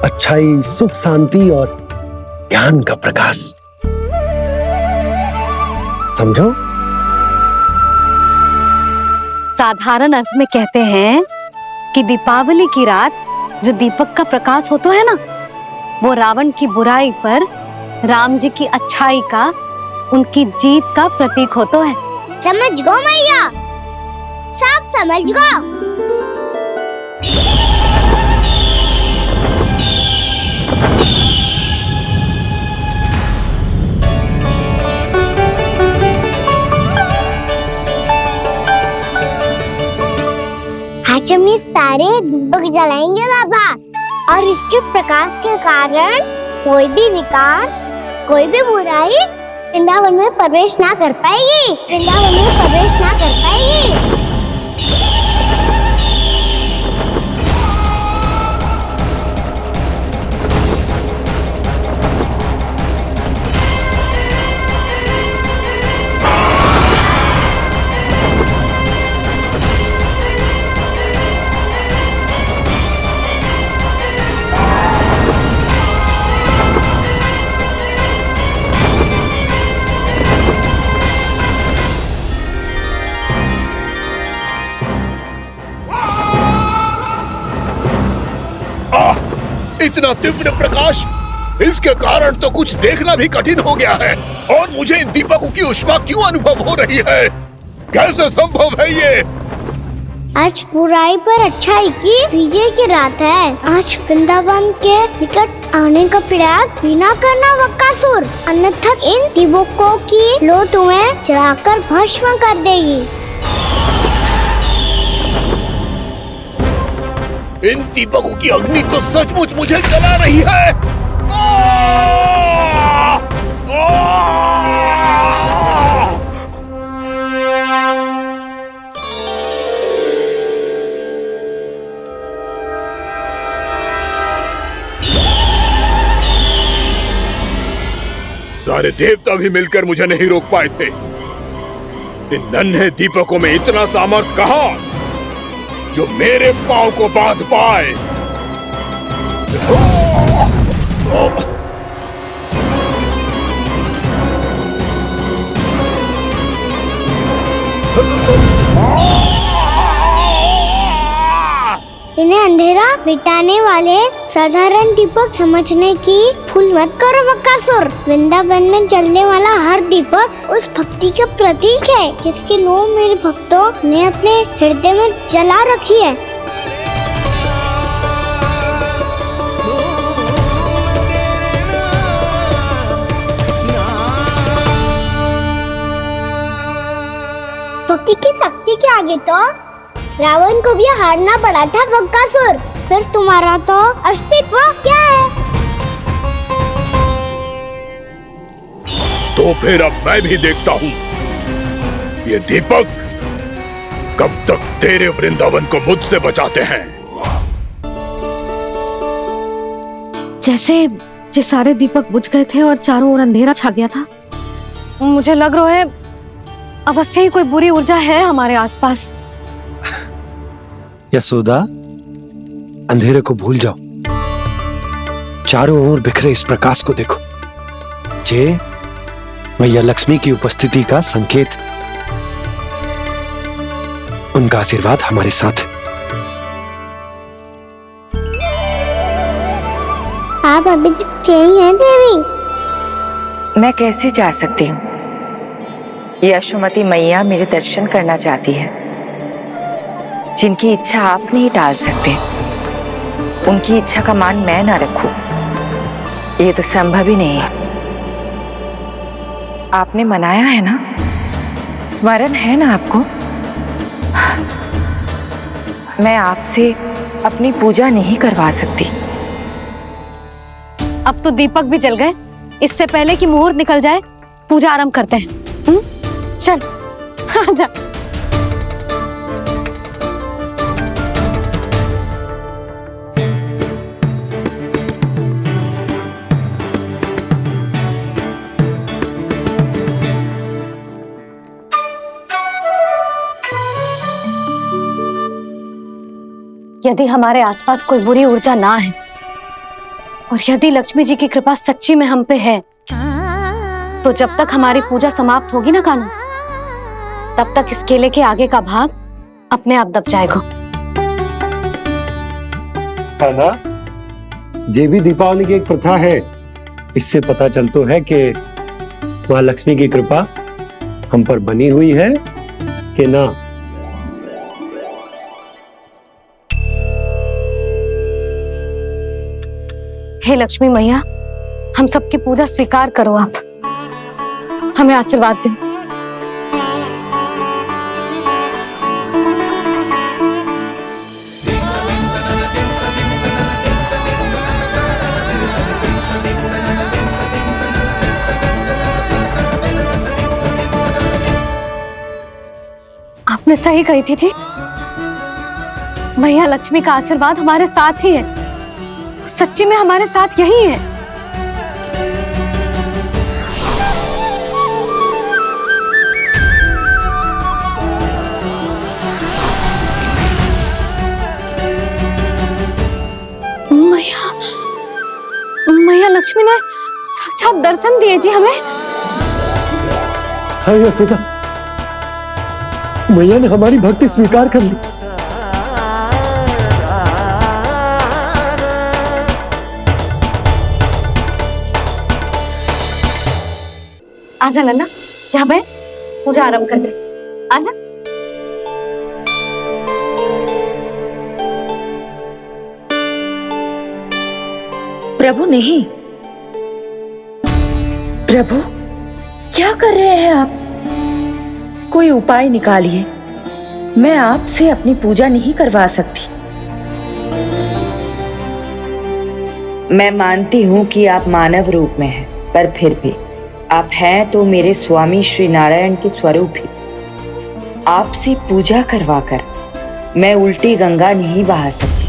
अच्छाई, सुख, शांति और ज्ञान का प्रकाश। समझो? साधारण अर्थ में कहते हैं कि दीपावली की रात जो दीपक का प्रकाश होता है ना, वो रावण की बुराई पर राम जी की अच्छाई का, उनकी जीत का प्रतीक होता है। समझ गो मैया, सब समझ गो। आज हम ये सारे दीपक जलाएंगे बाबा, और इसके प्रकाश के कारण कोई भी विकार, कोई भी बुराई वृंदावन में प्रवेश ना कर पाएगी, वृंदावन में प्रवेश ना कर पाएगी। इतना तीव्र प्रकाश, इसके कारण तो कुछ देखना भी कठिन हो गया है। और मुझे इन दीपकों की ऊष्मा क्यों अनुभव हो रही है? कैसे संभव है ये? आज बुराई पर अच्छाई की विजय की रात है। आज वृंदावन के निकट आने का प्रयास भी ना करना बकासुर, अन्यथा इन दीपकों की लो तुम्हें जलाकर भस्म कर देगी। इन दीपकों की अग्नि तो सचमुच मुझे जला रही है। सारे देवता भी मिलकर मुझे नहीं रोक पाए थे। इन नन्हे दीपकों में इतना सामर्थ्य कहां जो मेरे पांव को बांध पाए। इन्हें अंधेरा मिटाने वाले साधारण दीपक समझने की भूल मत करो बकासुर। वृंदावन में जलने वाला हर दीपक उस भक्ति का प्रतीक है जिसकी लो मेरे भक्तों ने अपने हृदय में जला रखी है। भक्ति की शक्ति के आगे तो रावण को भी हारना पड़ा था बकासुर। फिर तुम्हारा तो अस्तित्व क्या है? तो फिर अब मैं भी देखता हूँ ये दीपक कब तक तेरे वृंदावन को मुझसे बचाते हैं। जैसे सारे दीपक बुझ गए थे और चारों ओर अंधेरा छा गया था। मुझे लग रहा है अवश्य ही कोई बुरी ऊर्जा है हमारे आसपास। यशोदा, अंधेरे को भूल जाओ, चारों ओर बिखरे इस प्रकाश को देखो, जे मैया लक्ष्मी की उपस्थिति का संकेत। उनका आशीर्वाद हमारे साथ है। आप अभी तक यही हैं देवी? मैं कैसे जा सकती हूँ? यशोमती मैया मेरे दर्शन करना चाहती है, जिनकी इच्छा आप नहीं टाल सकते। उनकी इच्छा का मान मैं ना रखूं, ये तो संभव ही नहीं है। आपने मनाया है ना, स्मरण है ना आपको? मैं आपसे अपनी पूजा नहीं करवा सकती। अब तो दीपक भी जल गए, इससे पहले कि मुहूर्त निकल जाए पूजा आरंभ करते हैं। चल आजा। यदि हमारे आसपास कोई बुरी ऊर्जा ना है और यदि लक्ष्मी जी की कृपा सच्ची में हम पे है, तो जब तक हमारी पूजा समाप्त होगी ना कान्हा, तब तक इस केले के आगे का भाग अपने आप दब जाएगा। कान्हा, ये भी दीपावली की एक प्रथा है। इससे पता चलता है कि माँ लक्ष्मी की कृपा हम पर बनी हुई है कि ना। हे लक्ष्मी मैया, हम सबकी पूजा स्वीकार करो, आप हमें आशीर्वाद दो। आपने सही कही थी जी, मैया लक्ष्मी का आशीर्वाद हमारे साथ ही है, सच्ची में हमारे साथ यही है। मैया लक्ष्मी ने साक्षात दर्शन दिए जी हमें। हाँ यशोदा, मैया ने हमारी भक्ति स्वीकार कर ली। आजा लल्ला, यहाँ बैठ, पूजा आरंभ करते। आजा। प्रभु नहीं, प्रभु क्या कर रहे हैं आप? कोई उपाय निकालिए, मैं आपसे अपनी पूजा नहीं करवा सकती। मैं मानती हूँ कि आप मानव रूप में हैं, पर फिर भी आप हैं तो मेरे स्वामी श्री नारायण के स्वरूप ही। आपसे पूजा करवाकर मैं उल्टी गंगा नहीं बहा सकती।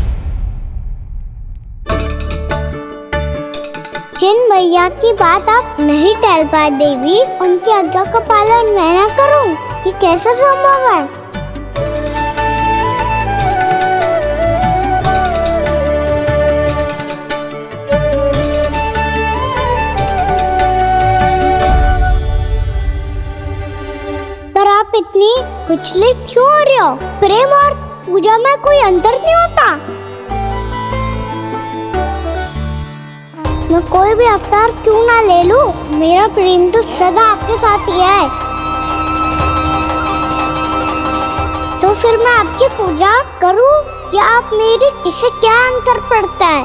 जिन भैया की बात आप नहीं टाल पाए देवी, उनकी आज्ञा का पालन मैं ना करूं, ये कैसा संभव है? पर आप इतनी विचलित क्यों हो रहे हो? प्रेम और पूजा में कोई अंतर नहीं होता। मैं कोई भी अवतार क्यों ना ले लूं, मेरा प्रेम तो सदा आपके साथ ही है। तो फिर मैं आपकी पूजा करूं या आप मेरी, इससे क्या अंतर पड़ता है?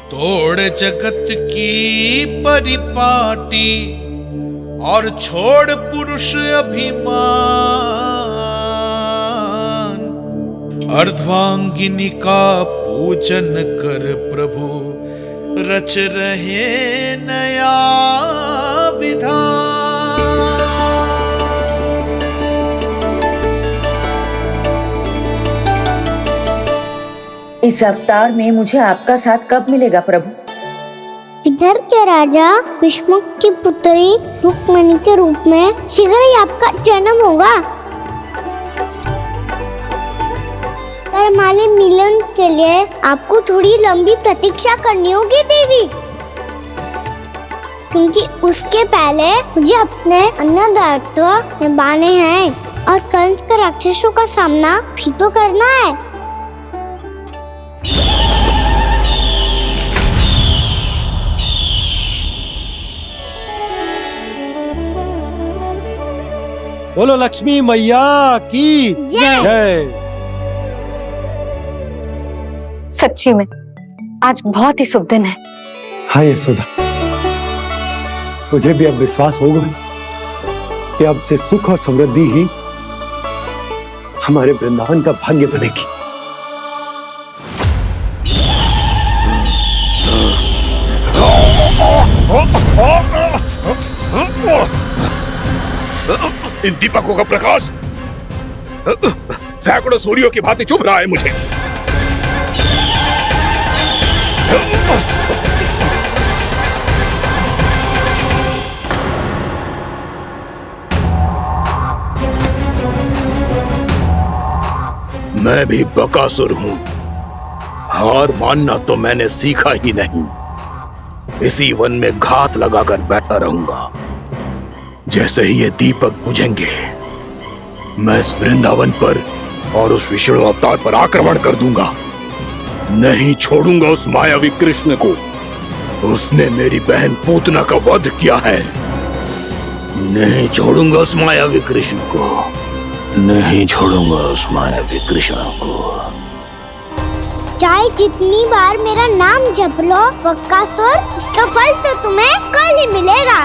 तोड़ जगत की परिपाटी और छोड़ पुरुष अभिमान, अर्धांगिनी का पूजन कर प्रभु रच रहे नया विधान। इस अवतार में मुझे आपका साथ कब मिलेगा प्रभु? इधर के राजा भीष्म की पुत्री रुक्मिणी के रूप में शीघ्र ही आपका जन्म होगा। हमारे मिलन के लिए आपको थोड़ी लंबी प्रतीक्षा करनी होगी देवी, क्योंकि उसके पहले मुझे अपने अन्य दायित्व निभाने हैं और कंस के राक्षसों का सामना भी तो करना है। बोलो लक्ष्मी मैया की जय। सच्ची में आज बहुत ही शुभ दिन है। हाँ यशोदा, मुझे भी अब विश्वास हो गया कि अब से सुख और समृद्धि ही हमारे वृंदावन का भाग्य बनेगी। इन दीपकों का प्रकाश सैकड़ों सूर्यों की भांति चुभ रहा है मुझे। मैं भी बकासुर हूं, हार मानना तो मैंने सीखा ही नहीं। इसी वन में घात लगाकर बैठा रहूंगा। जैसे ही ये दीपक बुझेंगे, मैं इस वृंदावन पर और उस विष्णु अवतार पर आक्रमण कर दूंगा। नहीं छोड़ूंगा उस मायावी कृष्ण को। उसने मेरी बहन पूतना का वध किया है। नहीं छोड़ूंगा उस मायावी कृष्ण को। नहीं छोड़ूंगा उस मायावी कृष्ण को। चाहे जितनी बार मेरा नाम जप लो बकासुर, इसका फल तो तुम्हें कल ही मिलेगा।